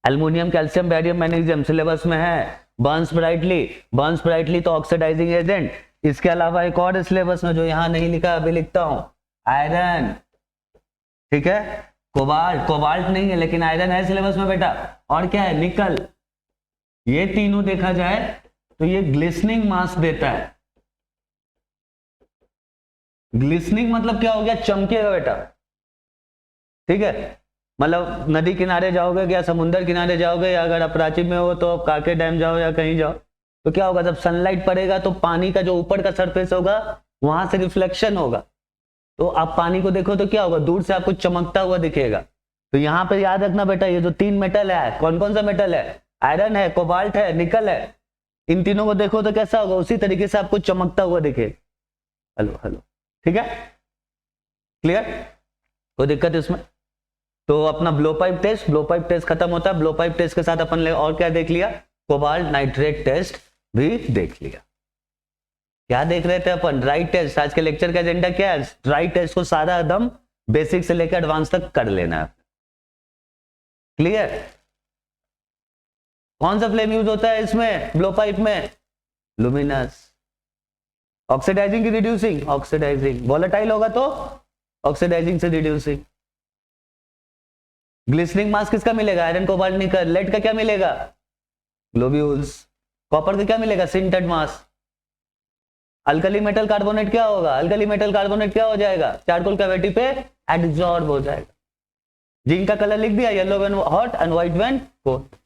aluminium, calcium, barium, magnesium syllabus में है। बर्न्स ब्राइटली, बर्न्स ब्राइटली तो ऑक्सीडाइजिंग एजेंट। इसके अलावा एक और सिलेबस में जो यहां नहीं लिखा, अभी लिखता हूं, आयरन। ठीक है। कोबाल्ट, कोबाल्ट नहीं है लेकिन आयरन है सिलेबस में बेटा। और क्या है? निकल। ये तीनों देखा जाए तो ये ग्लिसनिंग मास देता है। ग्लिसनिंग मतलब क्या हो गया? चमकेगा बेटा। ठीक है। मतलब नदी किनारे जाओगे या समुद्र किनारे जाओगे, या अगर अपराची में हो तो काके डैम जाओ या कहीं जाओ, तो क्या होगा? जब सनलाइट पड़ेगा तो पानी का जो ऊपर का सरफेस होगा वहां से रिफ्लेक्शन होगा। तो आप पानी को देखो तो क्या होगा? दूर से आपको चमकता हुआ दिखेगा। तो यहां पे याद रखना बेटा, ये जो तीन मेटल है, कौन कौन सा मेटल है? आयरन है, कोबाल्ट है, निकल है। इन तीनों को देखो तो कैसा होगा? उसी तरीके से आपको चमकता हुआ दिखेगा। हेलो हेलो, ठीक है। क्लियर? कोई दिक्कत इसमें? तो अपना ब्लो पाइप टेस्ट खत्म होता है। ब्लो पाइप टेस्ट के साथ अपन और क्या देख लिया? कोबाल्ट नाइट्रेट टेस्ट भी देख लिया। क्या देख रहे थे अपन? Dry test. आज के लेक्चर का एजेंडा क्या है? ड्राई टेस्ट को सारा एकदम बेसिक से लेकर एडवांस तक कर लेना है। क्लियर? कौन सा फ्लेम यूज होता है इसमें, ब्लो पाइप में? लुमिनस। ऑक्सीडाइजिंग की रिड्यूसिंग? ऑक्सीडाइजिंग। वॉलेटाइल होगा तो ऑक्सीडाइजिंग से रिड्यूसिंग। ग्लिसनिंग मास किसका मिलेगा? आयरन, कोबाल्ट, निकल। लेड का क्या मिलेगा? ग्लोब्यूल्स। कॉपर का क्या मिलेगा? सिंटर्ड मास। अल्कली मेटल कार्बोनेट क्या होगा? अल्कली मेटल कार्बोनेट क्या हो जाएगा? चारकोल कैविटी पे एडजॉर्ब हो जाएगा। जिंक का कलर लिख दिया, yellow when hot and white when cold.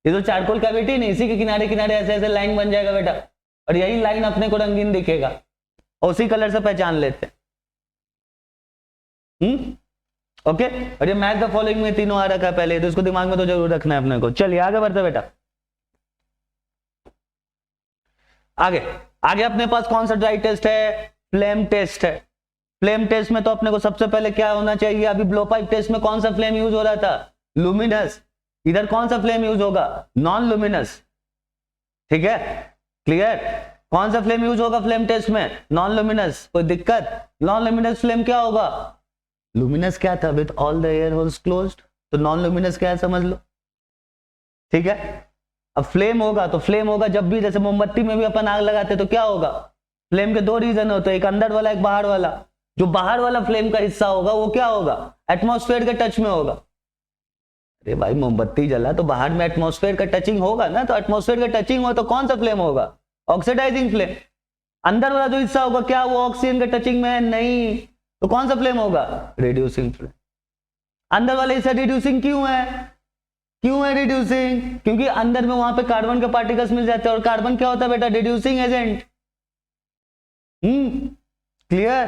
ये तो चारकोल कैविटी नहीं, इसी के किनारे किनारे ऐसे ऐसे लाइन बन जाएगा बेटा, और यही लाइन अपने को रंगीन दिखेगा और उसी कलर से पहचान लेते हैं। ओके। और ये मैच द फॉलोइंग में तीनों आ रखा है पहले, तो इसको दिमाग में तो जरूर रखना है अपने को। चलिए आगे बढ़ते बेटा। आगे आगे अपने पास कौन सा ड्राई टेस्ट है? फ्लेम टेस्ट है। फ्लेम टेस्ट में तो अपने को सबसे पहले क्या होना चाहिए? अभी ब्लो पाइप टेस्ट में कौन सा फ्लेम यूज हो रहा था? लुमिनस। इधर कौन सा फ्लेम यूज होगा? Non luminous. ठीक है, क्लियर? कौन सा फ्लेम यूज होगा फ्लेम टेस्ट में? Non luminous. कोई दिक्कत? नॉन लुमिनस फ्लेम क्या होगा? लुमिनस क्या था? With all the air holes closed. तो नॉन लुमिनस क्या है समझ लो। ठीक है, अब फ्लेम होगा तो फ्लेम होगा जब भी, जैसे मोमबत्ती में भी अपन आग लगाते तो क्या होगा? फ्लेम के दो रीजन होते हैं, एक अंदर वाला एक बाहर वाला। जो बाहर वाला फ्लेम का हिस्सा होगा वो क्या होगा? एटमॉस्फेयर के टच में होगा। अरे भाई मोमबत्ती जला तो बाहर में एटमॉस्फेयर का टचिंग होगा ना, तो एटमॉस्फेयर का टचिंग हो तो कौन सा फ्लेम होगा? Oxidising flame. अंदर वाला जो हिस्सा होगा क्या वो ऑक्सीजन के टचिंग में है? नहीं, तो कौन सा फ्लेम होगा? Reducing flame. अंदर वाला हिस्सा रिड्यूसिंग क्यों है? क्यों है रिड्यूसिंग? क्योंकि अंदर में वहां पे कार्बन के पार्टिकल्स मिल जाते हैं, और कार्बन क्या होता है बेटा? Reducing agent. क्लियर?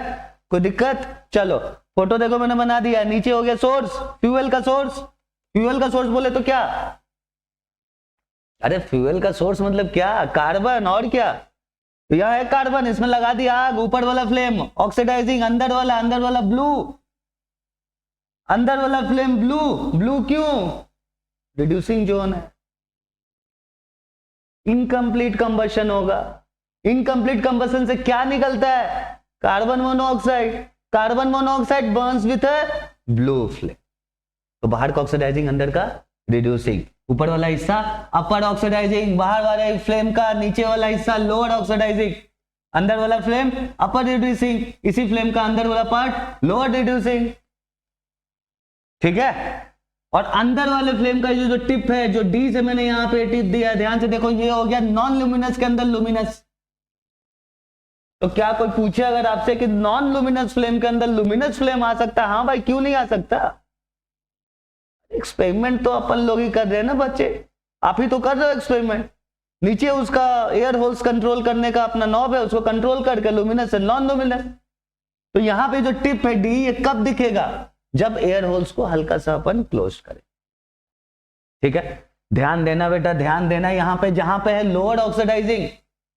कोई दिक्कत? चलो फोटो देखो मैंने बना दिया। नीचे हो गया सोर्स, फ्यूल का सोर्स। फ्यूल का सोर्स बोले तो क्या? अरे फ्यूल का सोर्स मतलब क्या? कार्बन। और क्या? तो यह है कार्बन, इसमें लगा दिया आग। ऊपर वाला फ्लेम ऑक्सीडाइजिंग, अंदर वाला ब्लू। अंदर वाला फ्लेम ब्लू। ब्लू क्यों? रिड्यूसिंग जोन है। इनकम्प्लीट कंबशन होगा। इनकम्प्लीट कंबशन से क्या निकलता है? Carbon monoxide. Carbon monoxide Burns with blue flame. तो बाहर का ऑक्सीडाइजिंग, अंदर का रिड्यूसिंग। ऊपर वाला हिस्सा अपर ऑक्सीडाइजिंग, बाहर वाला फ्लेम का नीचे वाला हिस्सा लोअर ऑक्सीडाइजिंग। अंदर वाला फ्लेम अपर रिड्यूसिंग, इसी फ्लेम का अंदर वाला पार्ट लोअर रिड्यूसिंग। ठीक है, और अंदर वाले फ्लेम का जो टिप है, जो डी से मैंने यहां पे टिप दिया, ध्यान से देखो, ये हो गया नॉन लुमिनस के अंदर लुमिनस। तो क्या कोई पूछे अगर आपसे कि नॉन लुमिनस फ्लेम के अंदर लुमिनस फ्लेम आ सकता है? हाँ भाई, क्यों नहीं आ सकता? एक्सपेरिमेंट तो अपन लोग ही कर रहे हैं ना बच्चे, आप ही तो कर रहे हो एक्सपेरिमेंट। नीचे उसका एयर होल्स कंट्रोल करने का अपना नॉब है, उसको कंट्रोल करके लुमिनस से नॉन लुमिनस। तो यहां पे जो टिप है डी, ये कब दिखेगा? जब एयर होल्स को हल्का सा अपन क्लोज करें। ठीक है, ध्यान देना बेटा, ध्यान देना। यहां पे जहां पे है लोअर ऑक्सीडाइजिंग,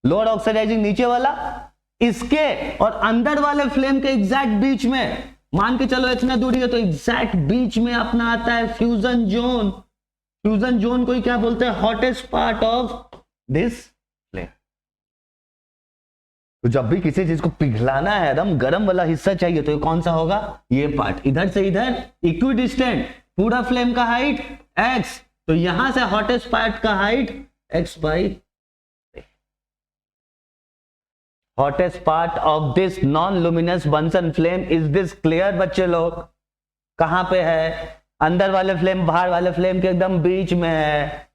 लोअर ऑक्सीडाइजिंग नीचे वाला, इसके और अंदर वाले फ्लेम के एग्जैक्ट बीच में, मान के चलो इतना दूरी है, तो एग्जैक्ट बीच में अपना आता है फ्यूजन जोन। फ्यूजन जोन को ही क्या बोलते हैं? Hottest part of this flame. तो जब भी किसी चीज को पिघलाना है, एकदम गर्म वाला हिस्सा चाहिए, तो ये कौन सा होगा? ये पार्ट। इधर से इधर इक्विडिस्टेंट, पूरा फ्लेम का हाइट x, तो यहां से हॉटेस्ट पार्ट का height x by. Hottest part of this non luminous Bunsen flame is this. Clear बच्चे लोग? कहां पे है? अंदर वाले फ्लेम बाहर वाले फ्लेम के एकदम बीच में है।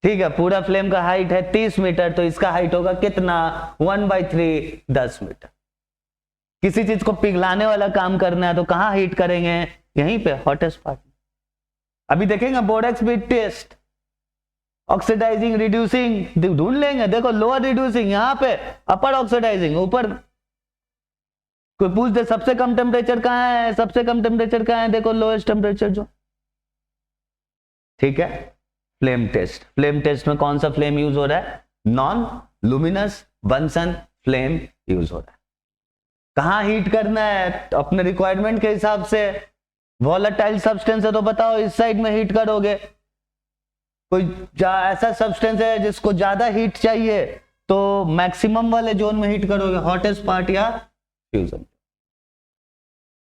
ठीक है, पूरा फ्लेम का हाइट है 30 मीटर, तो इसका हाइट होगा कितना? 1/3, 10 मीटर। किसी चीज को पिघलाने वाला काम करना है तो कहां हीट करेंगे? यहीं पे, हॉटेस्ट पार्ट। अभी देखेंगे borax bead test, oxidising reducing ढूंढ लेंगे। देखो लोअर रिड्यूसिंग यहां पे, अपर ऑक्सीडाइजिंग ऊपर। कोई पूछ दे सबसे कम टेम्परेचर कहां है? सबसे कम टेम्परेचर कहां है? देखो लोएस्ट टेम्परेचर जो। ठीक है, फ्लेम टेस्ट। फ्लेम टेस्ट में कौन सा फ्लेम यूज हो रहा है? Non luminous Bunsen flame use हो रहा है। कहां हीट करना है? अपने रिक्वायरमेंट के हिसाब से। वॉलेटाइल सब्सटेंस है तो बताओ इस साइड में हीट करोगे। कोई ऐसा सब्सटेंस है जिसको ज्यादा हीट चाहिए तो मैक्सिमम वाले जोन में हीट करोगे, हॉटेस्ट पार्ट या फ्यूजन।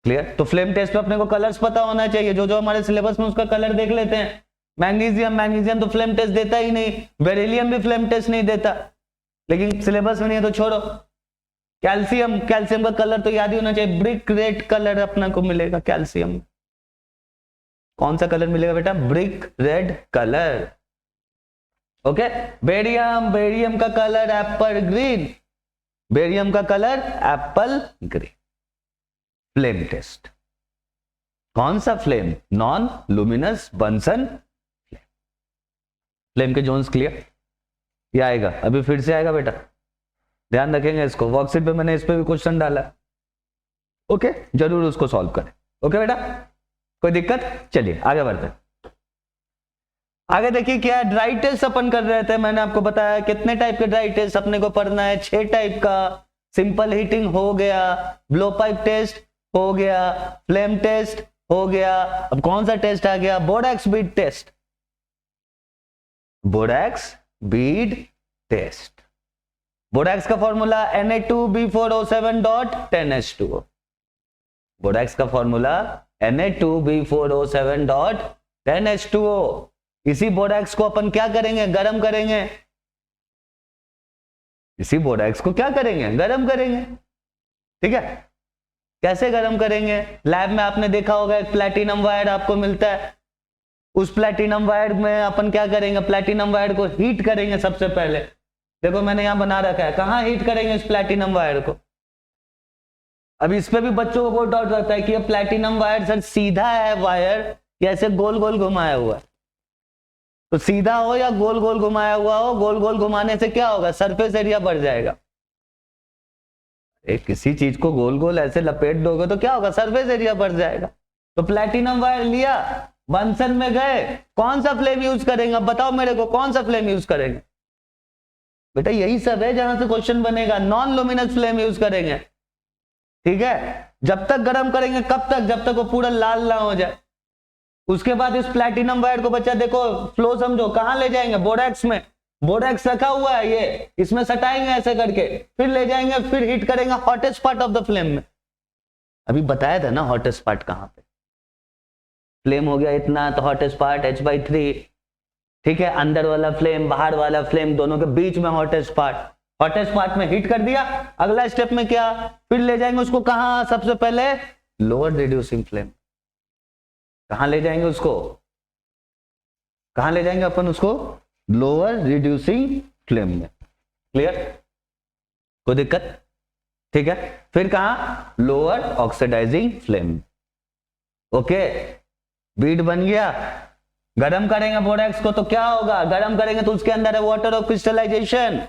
क्लियर? तो फ्लेम टेस्ट पे अपने को कलर्स पता होना चाहिए। जो जो हमारे सिलेबस में उसका कलर देख लेते हैं। मैग्नीशियम, मैग्नीशियम तो फ्लेम टेस्ट देता ही नहीं, बेरिलियम भी फ्लेम टेस्ट नहीं देता, लेकिन सिलेबस में नहीं है तो छोड़ो। कैल्शियम, कैल्शियम का कलर तो याद ही होना चाहिए, ब्रिक रेड कलर अपना को मिलेगा कैल्शियम। कौन सा कलर मिलेगा बेटा? Brick red colour. Okay. Barium, barium का कलर एप्पल ग्रीन, बेरियम का colour apple green. Flame test कौन सा flame? Non luminous Bunsen flame. Flame के जोन्स क्लियर? ये आएगा, अभी फिर से आएगा बेटा, ध्यान रखेंगे इसको। वर्कशीट पे मैंने इस पे भी क्वेश्चन डाला। ओके, जरूर उसको सॉल्व करें। ओके बेटा, कोई दिक्कत? चलिए आगे बढ़ते हैं। आगे देखिए क्या ड्राई टेस्ट अपन कर रहे थे। मैंने आपको बताया कितने टाइप के ड्राई टेस्ट अपने को पढ़ना है, 6 टाइप का। सिंपल हीटिंग हो गया, ब्लो पाइप टेस्ट हो गया, फ्लेम टेस्ट हो गया। अब कौन सा टेस्ट आ गया? Borax bead test. Borax bead test. Borax का फॉर्मूला Na2B4O7.10H2O। बोरैक्स का फॉर्मूला Na2B4O7.10H2O। इसी बोरैक्स को अपन क्या करेंगे? गरम करेंगे। इसी बोरैक्स को क्या करेंगे? गरम करेंगे। ठीक है, कैसे गरम करेंगे? लैब में आपने देखा होगा एक प्लैटिनम वायर आपको मिलता है, उस प्लैटिनम वायर में अपन क्या करेंगे? प्लैटिनम वायर को हीट करेंगे सबसे पहले। देखो मैंने यहां बना रखा है, कहां हीट करेंगे इस प्लैटिनम वायर को? अब इस पे भी बच्चों को बहुत डाउट रहता है कि ये प्लैटिनम वायर सर सीधा है वायर या ऐसे गोल गोल घुमाया हुआ है। तो सीधा हो या गोल गोल घुमाया हुआ हो, गोल गोल घुमाने से क्या होगा? सरफेस एरिया बढ़ जाएगा। एक किसी चीज को गोल गोल ऐसे लपेट दोगे तो क्या होगा? सरफेस एरिया बढ़ जाएगा। तो प्लैटिनम वायर लिया, बंसन में गए, कौन सा फ्लेम यूज करेंगे? अब बताओ मेरे को, कौन सा फ्लेम यूज करेंगे? बेटा यही सब है जहां से क्वेश्चन बनेगा, नॉन लुमिनस फ्लेम यूज करेंगे। ठीक है, जब तक गर्म करेंगे, कब तक? जब तक वो पूरा लाल ना हो जाए। उसके बाद इस प्लैटिनम वायर को बच्चा देखो फ्लो समझो, कहां ले जाएंगे? बोरैक्स में। बोरैक्स रखा हुआ है ये, इसमें सटाएंगे ऐसे करके, फिर ले जाएंगे, फिर हीट करेंगे hottest part of the flame में। अभी बताया था ना हॉटेस्ट पार्ट कहां पे। फ्लेम हो गया इतना तो हॉटेस्ट पार्ट H/3। ठीक है, अंदर वाला फ्लेम, बाहर वाला फ्लेम, दोनों के बीच में हॉटेस्ट पार्ट। हॉटेस्ट पार्ट में हीट कर दिया, अगला स्टेप में क्या? फिर ले जाएंगे उसको कहां? सबसे पहले लोअर रिड्यूसिंग फ्लेम। कहां ले जाएंगे उसको? कहां ले जाएंगे अपन उसको? लोअर रिड्यूसिंग फ्लेम में। क्लियर? कोई दिक्कत? ठीक है, फिर कहां? Lower oxidising flame. Okay, bead बन गया। गरम करेंगे बोरैक्स को तो क्या होगा? गरम करेंगे तो उसके अंदर है वाटर ऑफ क्रिस्टलाइजेशन,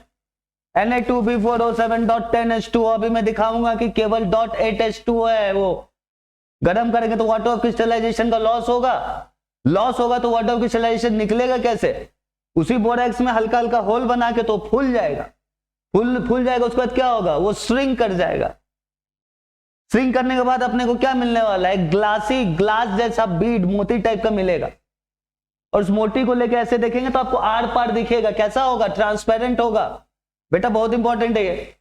Na2B4O7.10H2O। अभी मैं दिखाऊंगा कि केवल .8H2O है। वो गरम करेंगे तो वाटर ऑफ क्रिस्टलाइजेशन का लॉस होगा। लॉस होगा तो वाटर ऑफ क्रिस्टलाइजेशन निकलेगा कैसे? उसी बोरैक्स में हल्का हल्का होल बना के तो फूल जाएगा। फूल जाएगा, उसके बाद क्या होगा? वो श्रिंक कर जाएगा। श्रिंक करने के बाद अपने को क्या मिलने वाला है? ग्लासी, ग्लास जैसा बीड, मोती टाइप का मिलेगा। और उस मोती को लेके ऐसे देखेंगे तो आपको आर पार दिखेगा। कैसा होगा? ट्रांसपेरेंट होगा। बेटा बहुत इंपॉर्टेंट है ये।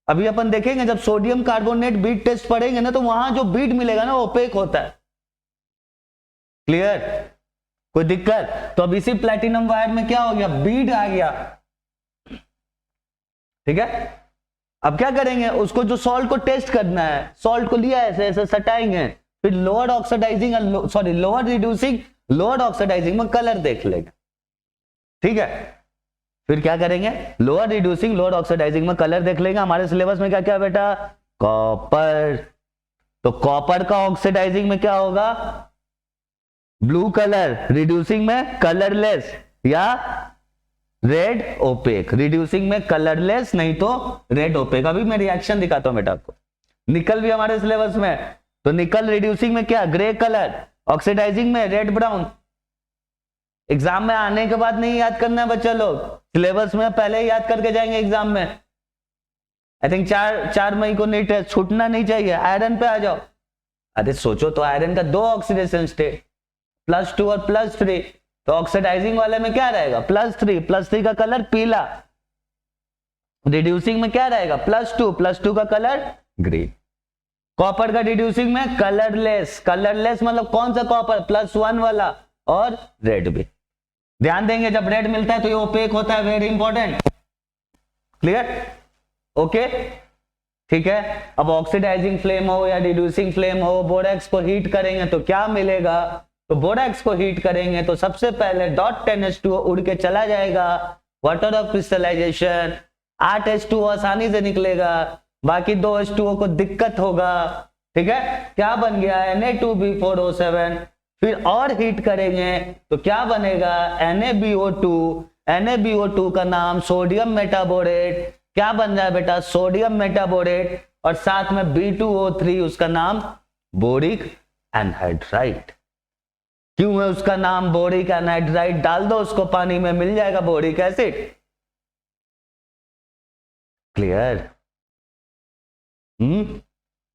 अभी अपन देखेंगे जब सोडियम कार्बोनेट बीड टेस्ट पढ़ेंगे ना, तो वहां जो बीड मिलेगा ना वो ओपेक होता है। क्लियर? कोई दिक्कत? तो अब इसी प्लैटिनम वायर में क्या हो गया? बीड आ गया। ठीक है, अब क्या करेंगे? उसको जो सॉल्ट को टेस्ट करना है, सॉल्ट को लिया ऐसे ऐसे सटाएंगे, फिर lower oxidising lower reducing, lower oxidising में कलर देख लेंगे। ठीक है, फिर क्या करेंगे? लोअर रिड्यूसिंग, लोअर ऑक्सीडाइजिंग में कलर देख लेंगे। हमारे सिलेबस में क्या क्या बेटा? कॉपर। तो कॉपर का ऑक्सीडाइजिंग में क्या होगा? Blue colour. रिड्यूसिंग में कलरलेस या रेड ओपेक। रिड्यूसिंग में कलरलेस, नहीं तो रेड ओपेक। अभी मैं रिएक्शन दिखाता हूं बेटा आपको। निकल भी हमारे सिलेबस में, तो निकल रिड्यूसिंग में क्या? Grey colour. ऑक्सीडाइजिंग में रेड ब्राउन। एग्जाम में आने के बाद नहीं याद करना है बच्चा लोग, सिलेबस में पहले ही याद करके जाएंगे एग्जाम में। आई थिंक 4 मई को नहीं टेस्ट, छूटना नहीं चाहिए। आयरन पे आ जाओ। अरे सोचो तो, आयरन का 2 ऑक्सीडेशन स्टेट, +2 और +3। तो ऑक्सीडाइजिंग वाले में क्या रहेगा? +3 का कलर पीला। रिड्यूसिंग में क्या रहेगा? +2 का कलर ग्रीन। कॉपर का रिड्यूसिंग में कलरलेस। कलरलेस मतलब कौन सा कॉपर? +1 वाला और रेड भी। ध्यान देंगे जब रेड मिलता है तो ये ओपेक होता है, वेरी इंपॉर्टेंट। क्लियर? ओके, ठीक है। अब ऑक्सीडाइजिंग फ्लेम हो या रिड्यूसिंग फ्लेम हो, बोरेक्स को हीट करेंगे तो क्या मिलेगा? तो बोरेक्स को हीट करेंगे तो सबसे पहले .10H2O उड़ के चला जाएगा, वाटर ऑफ क्रिस्टलाइजेशन, 8H2O आसानी से निकलेगा, बाकी 2H2O को दिक्कत होगा। ठीक है, क्या बन गया? Na2B4O7। फिर और हीट करेंगे तो क्या बनेगा? NaBO2। NaBO2 का नाम सोडियम मेटाबोरेट, क्या बन रहा है बेटा? सोडियम मेटाबोरेट, और साथ में B2O3 उसका नाम बोरिक एनहाइड्राइड। क्यों है उसका नाम बोरिक एनहाइड्राइड? डाल दो उसको पानी में, मिल जाएगा boric acid. Clear?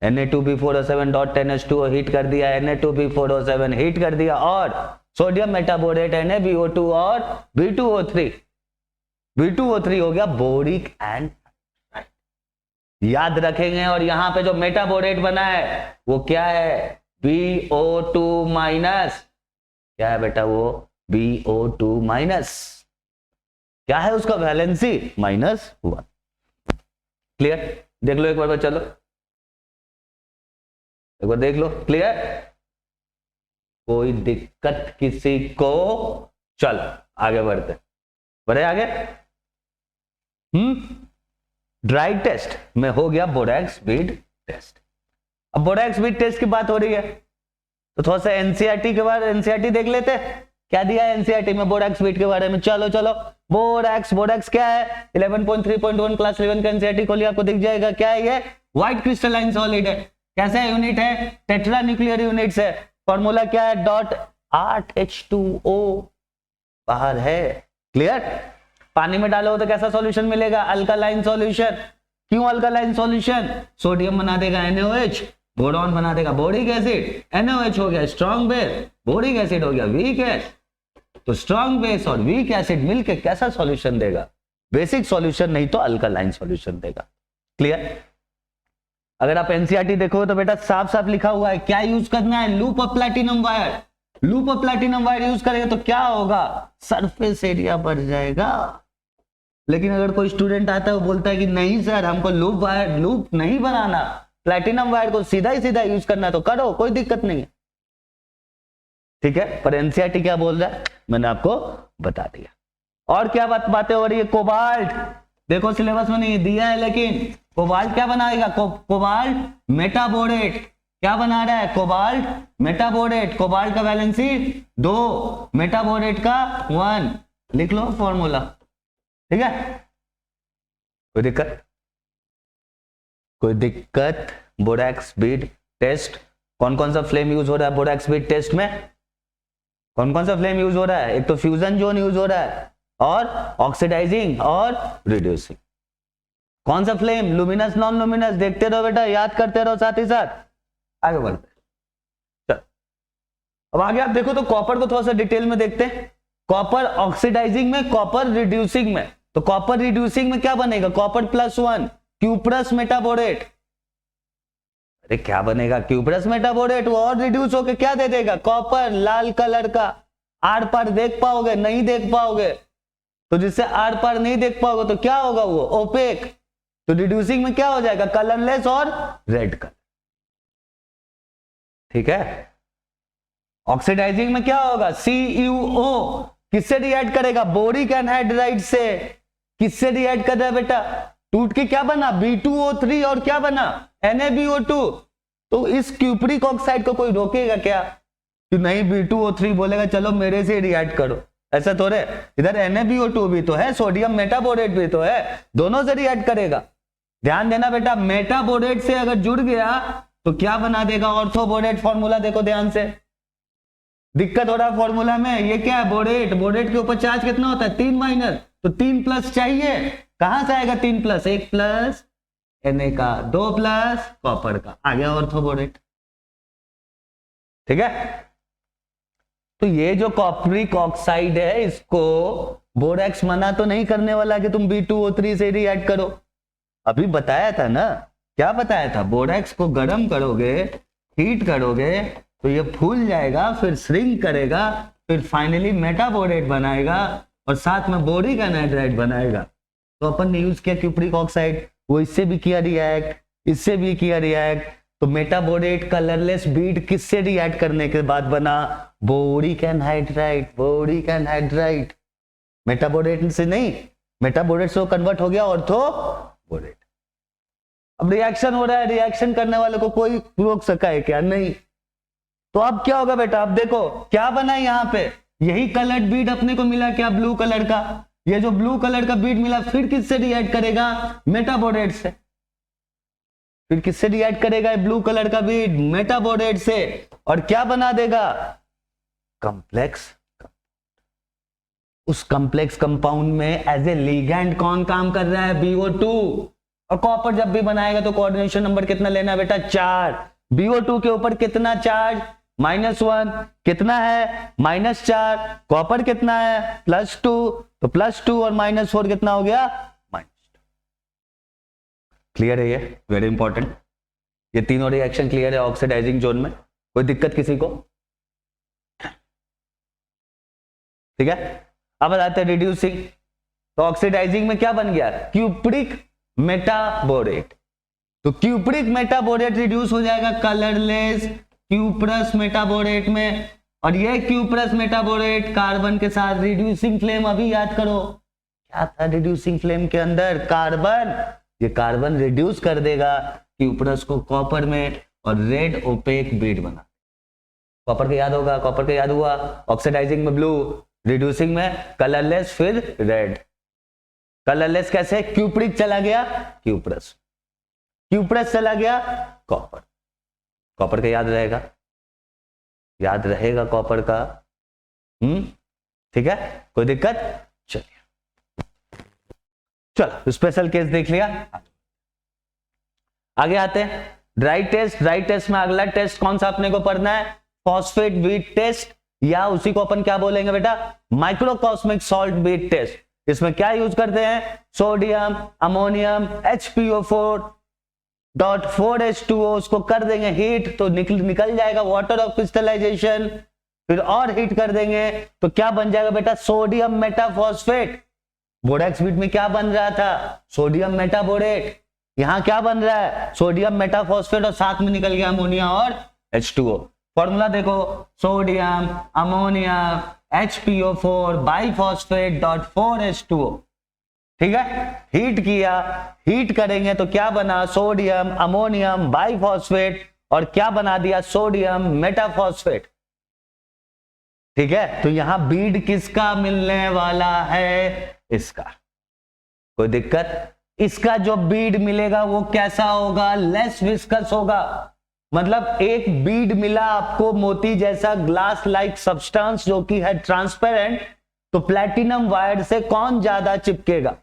Na2B4O7.10H2O heat कर दिया, Na2B4O7 हीट कर दिया, और सोडियम मेटाबोरेट NaBO2 और B2O3 हो गया बोरिक एनहाइड्राइड। याद रखेंगे। और यहां पे जो मेटाबोरेट बना है वो क्या है? BO2 minus. क्या है बेटा वो? BO2 minus. क्या है उसका वैलेंसी? -1। क्लियर? देख लो एक बार, चलो एक बार देख लो। क्लियर? कोई दिक्कत किसी को? चल आगे बढ़ते, बढ़े आगे। ड्राई टेस्ट में हो गया बोरेक्स बीड टेस्ट। अब बोरेक्स बीड टेस्ट की बात हो रही है तो थोड़ा सा एनसीईआरटी के बारे में एनसीईआरटी देख लेते हैं। क्या दिया है एनसीईआरटी में बोरेक्स बीड के बारे में? चलो चलो, बोरेक्स क्या है? 11.3.1 क्लास 11 का एनसीईआरटी खोलिए, आपको दिख जाएगा। क्या है ये? व्हाइट क्रिस्टलाइन सॉलिड है। कैसे यूनिट है? टेट्रा न्यूक्लियर यूनिट्स है। फॉर्मूला क्या है? .8H2O बाहर है। क्लियर? पानी में डालो तो कैसा सॉल्यूशन मिलेगा? Alkaline solution. क्यों अल्कालाइन सॉल्यूशन? सोडियम बना देगा NaOH, बोरॉन बना देगा बोरिक एसिड, NaOH हो गया स्ट्रॉन्ग बेस, बोरिक एसिड हो गया वीक एसिड। तो स्ट्रॉन्ग बेस और वीक एसिड मिलके कैसा सॉल्यूशन देगा? बेसिक सॉल्यूशन, नहीं तो अल्कालाइन सॉल्यूशन देगा। क्लियर? अगर आप एनसीईआरटी देखो तो बेटा साफ साफ लिखा हुआ है क्या यूज करना है? Loop of platinum wire. Loop of platinum wire use करेंगे तो क्या होगा? सरफेस एरिया बढ़ जाएगा। लेकिन अगर कोई स्टूडेंट आता है वो बोलता है कि नहीं सर हमको लूप नहीं बनाना, प्लैटिनम वायर को सीधा ही सीधा यूज करना, तो करो, कोई दिक्कत नहीं है। ठीक है, पर एनसीईआरटी क्या बोल रहा है मैंने आपको बता दिया। और क्या बातें हो रही है? कोबाल्ट, देखो सिलेबस में नहीं दिया है, लेकिन कोबाल्ट क्या बनाएगा? Cobalt metaborate. क्या बना रहा है? Cobalt metaborate. कोबाल्ट का वैलेंसी 2, मेटाबोरेट का 1। लिख लो फॉर्मूला। ठीक है, कोई दिक्कत? कोई दिक्कत? बोरेक्स बीड टेस्ट कौन कौन सा फ्लेम यूज हो रहा है बोरेक्स बीड टेस्ट में? कौन कौन सा फ्लेम यूज हो रहा है? एक तो फ्यूजन जोन यूज हो रहा है, और ऑक्सीडाइजिंग और रिड्यूसिंग। कौन सा फ्लेम? Luminous, non luminous. देखते रहो बेटा, याद करते रहो साथ ही साथ, आगे बढ़ते। चल अब आगे आप देखो तो कॉपर को थोड़ा सा डिटेल में देखते हैं। कॉपर ऑक्सीडाइजिंग में, कॉपर रिड्यूसिंग में। तो कॉपर रिड्यूसिंग में क्या बनेगा? Copper +1 cuprous metaborate. अरे क्या बनेगा? Cuprous metaborate. वो और रिड्यूस होकर क्या दे देगा? कॉपर, लाल कलर का। आर पार देख पाओगे? नहीं देख पाओगे। तो जिससे आर पार नहीं देख पाओगे तो क्या होगा? वो ओपेक। तो रिड्यूसिंग में क्या हो जाएगा? कलरलेस और रेड कलर। ठीक है। ऑक्सीडाइजिंग में क्या होगा? CuO किससे रिएक्ट करेगा? बोरिक एनहाइड्राइड से। किससे रिएक्ट कर रहा है बेटा? टूट के क्या बना? B2O3 और क्या बना? NaBO2। तो इस क्यूप्रिक ऑक्साइड को कोई रोकेगा क्या कि नहीं B2O3 बोलेगा चलो मेरे से रिएक्ट करो? ऐसा थोड़े। इधर NaBO2 भी तो है, सोडियम मेटाबोरेट भी तो है, दोनों से रिएक्ट करेगा। ध्यान देना बेटा, मेटाबोरेट से अगर जुड़ गया तो क्या बना देगा? ऑर्थोबोरेट। फॉर्मूला देखो ध्यान से, दिक्कत हो रहा है फॉर्मूला में। ये क्या है? बोरेट। बोरेट के ऊपर चार्ज कितना होता है? 3-, तो 3+ चाहिए। कहां से आएगा 3+? 1+ Na का, 2+ कॉपर का, आ गया ऑर्थोबोरेट। ठीक है। तो ये जो कॉपरिक ऑक्साइड है इसको बोरेक्स मना तो नहीं करने वाला कि तुम B2O3 से रिएक्ट करो। अभी बताया था ना, क्या बताया था? बोरेक्स को गर्म करोगे, हीट करोगे तो ये फूल जाएगा, फिर श्रिंक करेगा, फिर फाइनली मेटाबोरेट बनाएगा और साथ में बोरिक एनहाइड्राइड बनाएगा। तो अपन ने यूज किया क्यूप्रिक ऑक्साइड, वो इससे भी किया रिएक्ट, इससे भी किया रिएक्ट। तो मेटाबोरेट कलरलेस बीड किससे रिएक्ट करने के बाद बना? Boric anhydride, boric anhydride. Metaborate से नहीं, मेटाबोरेट से वो कन्वर्ट हो गया ऑर्थोबोरेट। अब रिएक्शन हो रहा है, रिएक्शन करने वाले को कोई रोक सका है क्या? नहीं। तो अब क्या होगा बेटा? अब देखो क्या बना यहां पे, यही कलर्ड बीड अपने को मिला क्या? ब्लू कलर का। ये जो ब्लू कलर का बीड मिला फिर किससे रिएक्ट करेगा? मेटाबोरेट से। फिर किससे रिएक्ट करेगा? ब्लू कलर का बीड मेटाबोरेट से, और क्या बना देगा? कॉम्प्लेक्स। उस कॉम्प्लेक्स कंपाउंड में एज ए लिगैंड कौन काम कर रहा है? BO2। और कॉपर जब भी बनाएगा तो कोऑर्डिनेशन नंबर कितना लेना है बेटा? 4। BO2 के ऊपर कितना चार्ज? -1। कितना है? -4। कॉपर कितना है? +2। तो +2 और -4 कितना हो गया? -2। क्लियर है? ये वेरी इंपॉर्टेंट। ये तीनों रिएक्शन क्लियर है ऑक्सीडाइजिंग जोन में? कोई दिक्कत किसी को? ठीक है। अब बताते हैं रिड्यूसिंग। तो ऑक्सीडाइजिंग में क्या बन गया? Cupric metaborate. तो क्यूप्रिक मेटाबोरेट रिड्यूस हो जाएगा कलरलेस क्यूप्रस मेटाबोरेट में, और ये क्यूप्रस मेटाबोरेट कार्बन के साथ रिड्यूसिंग फ्लेम, अभी याद करो क्या था रिड्यूसिंग फ्लेम के अंदर? कार्बन। ये कार्बन रिड्यूस कर देगा क्यूप्रस को कॉपर में और रेड ओपेक बीड बना। कॉपर का याद होगा, कॉपर का याद हुआ। ऑक्सीडाइजिंग में ब्लू, रिड्यूसिंग में कलरलेस, फिर रेड। कलरलेस कैसे? क्यूप्रिक चला गया क्यूप्रस, क्यूप्रस चला गया कॉपर। कॉपर का याद रहेगा, याद रहेगा कॉपर का। ठीक है, कोई दिक्कत? चलिए चलो स्पेशल केस देख लिया, आगे आते हैं ड्राई टेस्ट। ड्राई टेस्ट में अगला टेस्ट कौन सा अपने को पढ़ना है? फॉस्फेट बीट टेस्ट, या उसी को अपन क्या बोलेंगे बेटा? माइक्रोकॉस्मिक सॉल्ट बीट टेस्ट। इसमें क्या यूज करते हैं? सोडियम, अमोनियम, HPO4.4H2O, उसको कर देंगे हीट तो निकल जाएगा वाटर ऑफ क्रिस्टलाइजेशन। फिर और हीट कर देंगे तो क्या बन जाएगा बेटा? सोडियम मेटाफॉस्फेट। बोरेक्स बीट में क्या बन रहा था? Sodium metaborate. यहां क्या बन रहा है? सोडियम मेटाफॉस्फेट और साथ में निकल गया अमोनिया और H2O। फॉर्मूला देखो, सोडियम, अमोनियम, HPO4 बाइफॉस्फेट.4H2O। ठीक है, हीट किया, हीट करेंगे तो क्या बना? सोडियम, अमोनियम, बाइफॉस्फेट, और क्या बना दिया? सोडियम मेटाफॉस्फेट। ठीक है, तो यहां बीड किसका मिलने वाला है? इसका। कोई दिक्कत? इसका जो बीड मिलेगा वो कैसा होगा? लेस विस्कस होगा। मतलब एक बीड मिला आपको मोती जैसा ग्लास लाइक सब्सटेंस जो कि है ट्रांसपेरेंट, तो प्लैटिनम वायर से कौन ज्यादा चिपकेगा?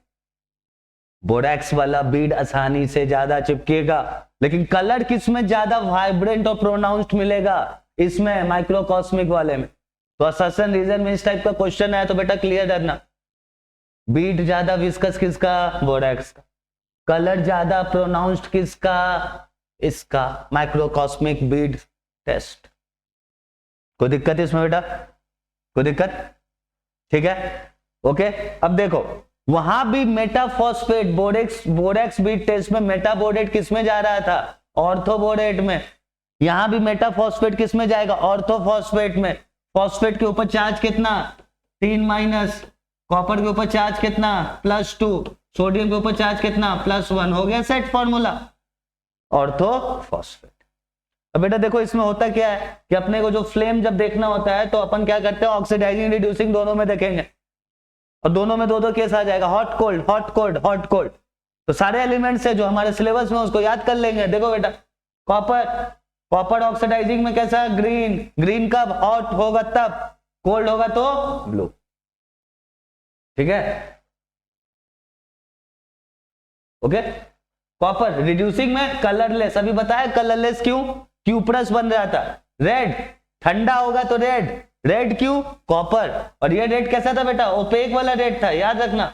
बोरेक्स वाला बीड आसानी से ज्यादा चिपकेगा। लेकिन कलर किसमें ज्यादा वाइब्रेंट और प्रोनाउंस्ड मिलेगा? इसमें, माइक्रोकॉस्मिक वाले में। तो असर्शन रीजन में इस टाइप का क्वेश्चन आया तो बेटा क्लियर करना। बीड ज्यादा विस्कस किसका? बोरेक्स का। कलर ज्यादा प्रोनाउंस्ड किसका? इसका। माइक्रोकॉस्मिक बीड टेस्ट। कोई दिक्कत है इसमें बेटा? कोई दिक्कत? ठीक है, ओके। अब देखो वहां भी मेटाफॉस्फेट, बोरेक्स बीड टेस्ट में मेटाबोरेट किसमें जा रहा था? ऑर्थोबोरेट में। यहां भी मेटाफॉस्फेट किसमें जाएगा? ऑर्थोफॉस्फेट में। फॉस्फेट के ऊपर चार्ज कितना? 3-, कॉपर के ऊपर चार्ज कितना? +2, सोडियम के ऊपर चार्ज कितना? +1। हो गया सेट फॉर्मूला, ऑर्थोफॉस्फेट। अब बेटा देखो इसमें होता क्या है कि अपने को जो फ्लेम जब देखना होता है तो अपन क्या करते हैं? ऑक्सीडाइजिंग रिड्यूसिंग दोनों में देखेंगे, और दोनों में दो केस आ जाएगा, hot cold, hot cold, hot cold. तो सारे एलिमेंट्स है जो हमारे सिलेबस में उसको याद कर लेंगे। देखो बेटा, कॉपर ऑक्सीडाइजिंग में कैसा? ग्रीन। ग्रीन कब? हॉट होगा तब, कोल्ड होगा तो ब्लू। ठीक है, ओके। कॉपर रिड्यूसिंग में कलरलेस, अभी बताया कलरलेस क्यों? क्यूप्रस बन रहा था। रेड, ठंडा होगा तो रेड, रेड क्यों? कॉपर। और ये रेड कैसा था बेटा? ओपेक वाला रेड था, याद रखना।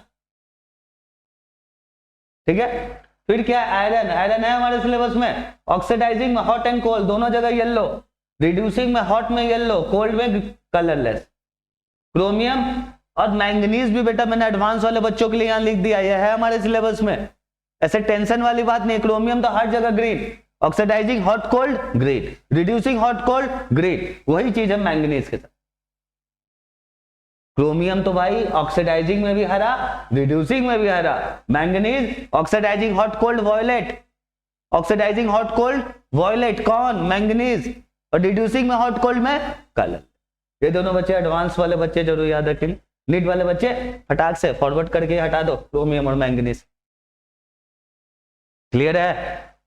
ठीक है, फिर क्या? आयरन। आयरन है हमारे सिलेबस में। ऑक्सीडाइजिंग में हॉट एंड कोल्ड दोनों जगह येलो, रिड्यूसिंग में हॉट में येलो, कोल्ड में कलरलेस। क्रोमियम और मैंगनीज भी बेटा मैंने एडवांस वाले बच्चों के लिए यहां लिख दिया, यह है हमारे सिलेबस में, ऐसे टेंशन वाली बात नहीं। क्रोमियम तो हर जगह green, oxidising hot cold green, reducing hot cold green, वही चीज है मैंगनीज के साथ। क्रोमियम तो भाई ऑक्सीडाइजिंग में भी हरा, रिड्यूसिंग में भी हरा, manganese oxidising hot cold violet, oxidising hot cold violet कौन, मैंगनीज, और रिड्यूसिंग में हॉट कोल्ड में कलर। ये दोनों बच्चे एडवांस वाले बच्चे जरूर याद रखेंगे। नीट वाले बच्चे फटाक से फॉरवर्ड करके हटा दो क्रोमियम और मैंगनीज। क्लियर है?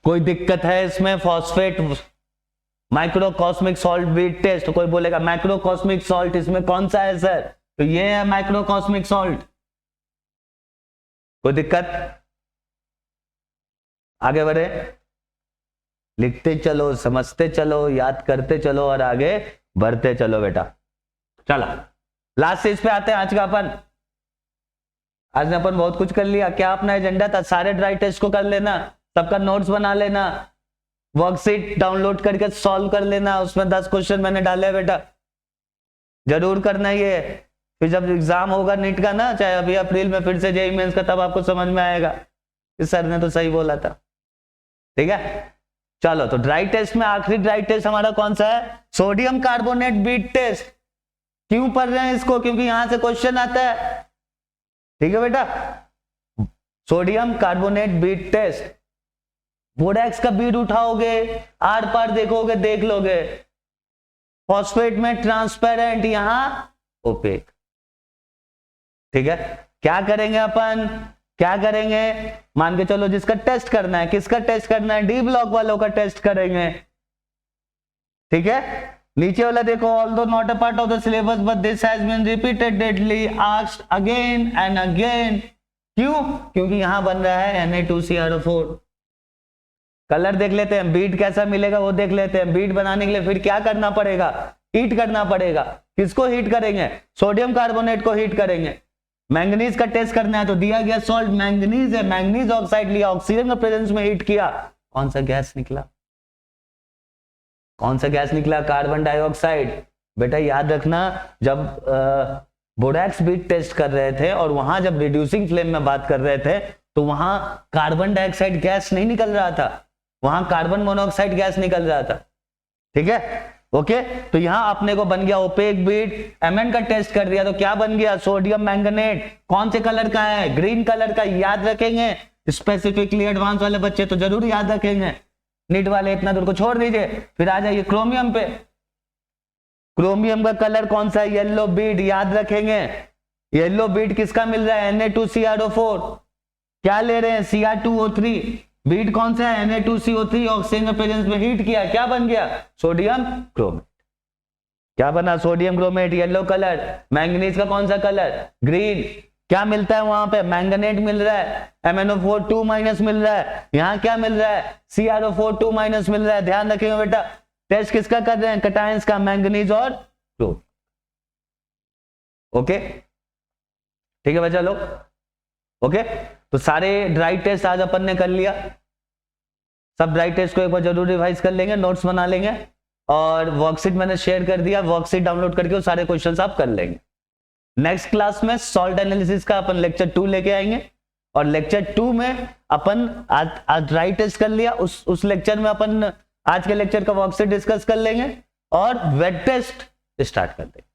कोई दिक्कत है इसमें? फॉस्फेट माइक्रोकॉस्मिक सॉल्ट बीट टेस्ट, तो कोई बोलेगा माइक्रोकॉस्मिक सॉल्ट इसमें कौन सा है सर? तो ये है माइक्रोकॉस्मिक सॉल्ट। कोई दिक्कत? आगे बढ़े, लिखते चलो, समझते चलो, याद करते चलो और आगे बढ़ते चलो बेटा। चलो लास्ट स्टेज पे आते हैं आज का अपन। आज ने अपन बहुत कुछ कर लिया। क्या अपना एजेंडा था? सारे ड्राई टेस्ट को कर लेना, सबका नोट्स बना लेना, वर्कशीट डाउनलोड करके सॉल्व कर लेना, उसमें 10 क्वेश्चन मैंने डाले बेटा, जरूर करना ये। फिर जब एग्जाम होगा नीट का ना, चाहे अभी अप्रैल में फिर से जेईई मेंस का, तब आपको समझ में आएगा कि सर ने तो सही बोला था। ठीक है, चलो तो ड्राई टेस्ट में आखिरी ड्राई टेस्ट हमारा कौन सा है? Sodium carbonate bead test. क्यों पढ़ रहे हैं इसको? क्योंकि यहां से क्वेश्चन आता है। ठीक है बेटा, sodium carbonate bead test, borax का बीट उठाओगे, आर पार देखोगे, देख लोगे। फॉस्फेट में ट्रांसपेरेंट, यहां ओपेक। ठीक है, क्या करेंगे अपन? क्या करेंगे? मान के चलो जिसका टेस्ट करना है, किसका टेस्ट करना है? डी ब्लॉक वालों का टेस्ट करेंगे। ठीक है, नीचे वाला देखो, although not a part of the syllabus but this has been repeatedly asked again and again. क्यों? क्योंकि यहां बन रहा है Na2CrO4। कलर देख लेते हैं, बीट कैसा मिलेगा वो देख लेते हैं। बीट बनाने के लिए फिर क्या करना पड़ेगा? हीट करना पड़ेगा। किसको हीट करेंगे? सोडियम कार्बोनेट को हीट करेंगे। मैंगनीज का टेस्ट करना है तो दिया गया सॉल्ट मैंगनीज है, मैंगनीज ऑक्साइड लिया, ऑक्सीजन के प्रेजेंस में हीट किया, कौन सा गैस निकला? कौन सा गैस निकला? Carbon dioxide. बेटा याद रखना, जब बोरैक्स बीट टेस्ट कर रहे थे और वहां जब रिड्यूसिंग फ्लेम में बात कर रहे थे तो वहां कार्बन डाइऑक्साइड गैस नहीं निकल रहा था, वहां कार्बन मोनोऑक्साइड गैस निकल रहा था। ठीक है, ओके। तो यहां अपने को बन गया ओपेक बीट। Mn का टेस्ट कर दिया तो क्या बन गया? Sodium manganate. कौन से कलर का है? ग्रीन कलर का। याद रखेंगे, स्पेसिफिकली एडवांस वाले बच्चे तो जरूर याद रखेंगे। नीट वाले इतना दूर को छोड़ दीजिए, फिर आ जाइए क्रोमियम पे। क्रोमियम का कलर कौन सा है? Yellow bead. याद रखेंगे, येलो बीट किसका मिल रहा है? Na2CrO4। क्या ले रहे हैं? Cr2O3। बीट कौन सा है? Na2CO3। ऑक्सीजन के प्रेजेंस में हीट किया, क्या बन गया? Sodium chromate. क्या बना? Sodium chromate, yellow colour. Manganese का कौन सा कलर? ग्रीन। क्या मिलता है वहां पे? मैंगनेट मिल रहा है, MnO4 2- मिल रहा है। यहां क्या मिल रहा है? CrO4 2- मिल रहा है। ध्यान रखिएगा बेटा, टेस्ट किसका कर रहे हैं? कैटायंस का, मैंगनीज और क्लोरीन। ओके, ठीक है बच्चा लोग। ओके, तो सारे ड्राई टेस्ट आज अपन ने कर लिया। सब ड्राई टेस्ट को एक बार जरूर रिवाइज कर लेंगे, नोट्स बना लेंगे, और वर्कशीट मैंने शेयर कर दिया, वर्कशीट डाउनलोड करके वो सारे क्वेश्चंस आप कर लेंगे। नेक्स्ट क्लास में सॉल्ट एनालिसिस का अपन लेक्चर 2 लेके आएंगे, और लेक्चर 2 में अपन आज ड्राई टेस्ट कर लिया, उस लेक्चर में अपन आज के लेक्चर का वर्कशीट डिस्कस कर लेंगे और वेट टेस्ट स्टार्ट कर देंगे।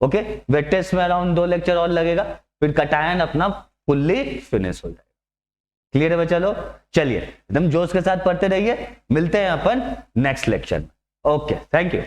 ओके, वेट टेस्ट में अराउंड 2 लेक्चर और लगेगा, फिर कैटायन अपना फुल्ली फिनिश हो जाएगा। क्लियर है बच्चा लोग? चलिए एकदम जोश के साथ पढ़ते रहिए, मिलते हैं अपन नेक्स्ट लेक्चर में। Okay, thank you.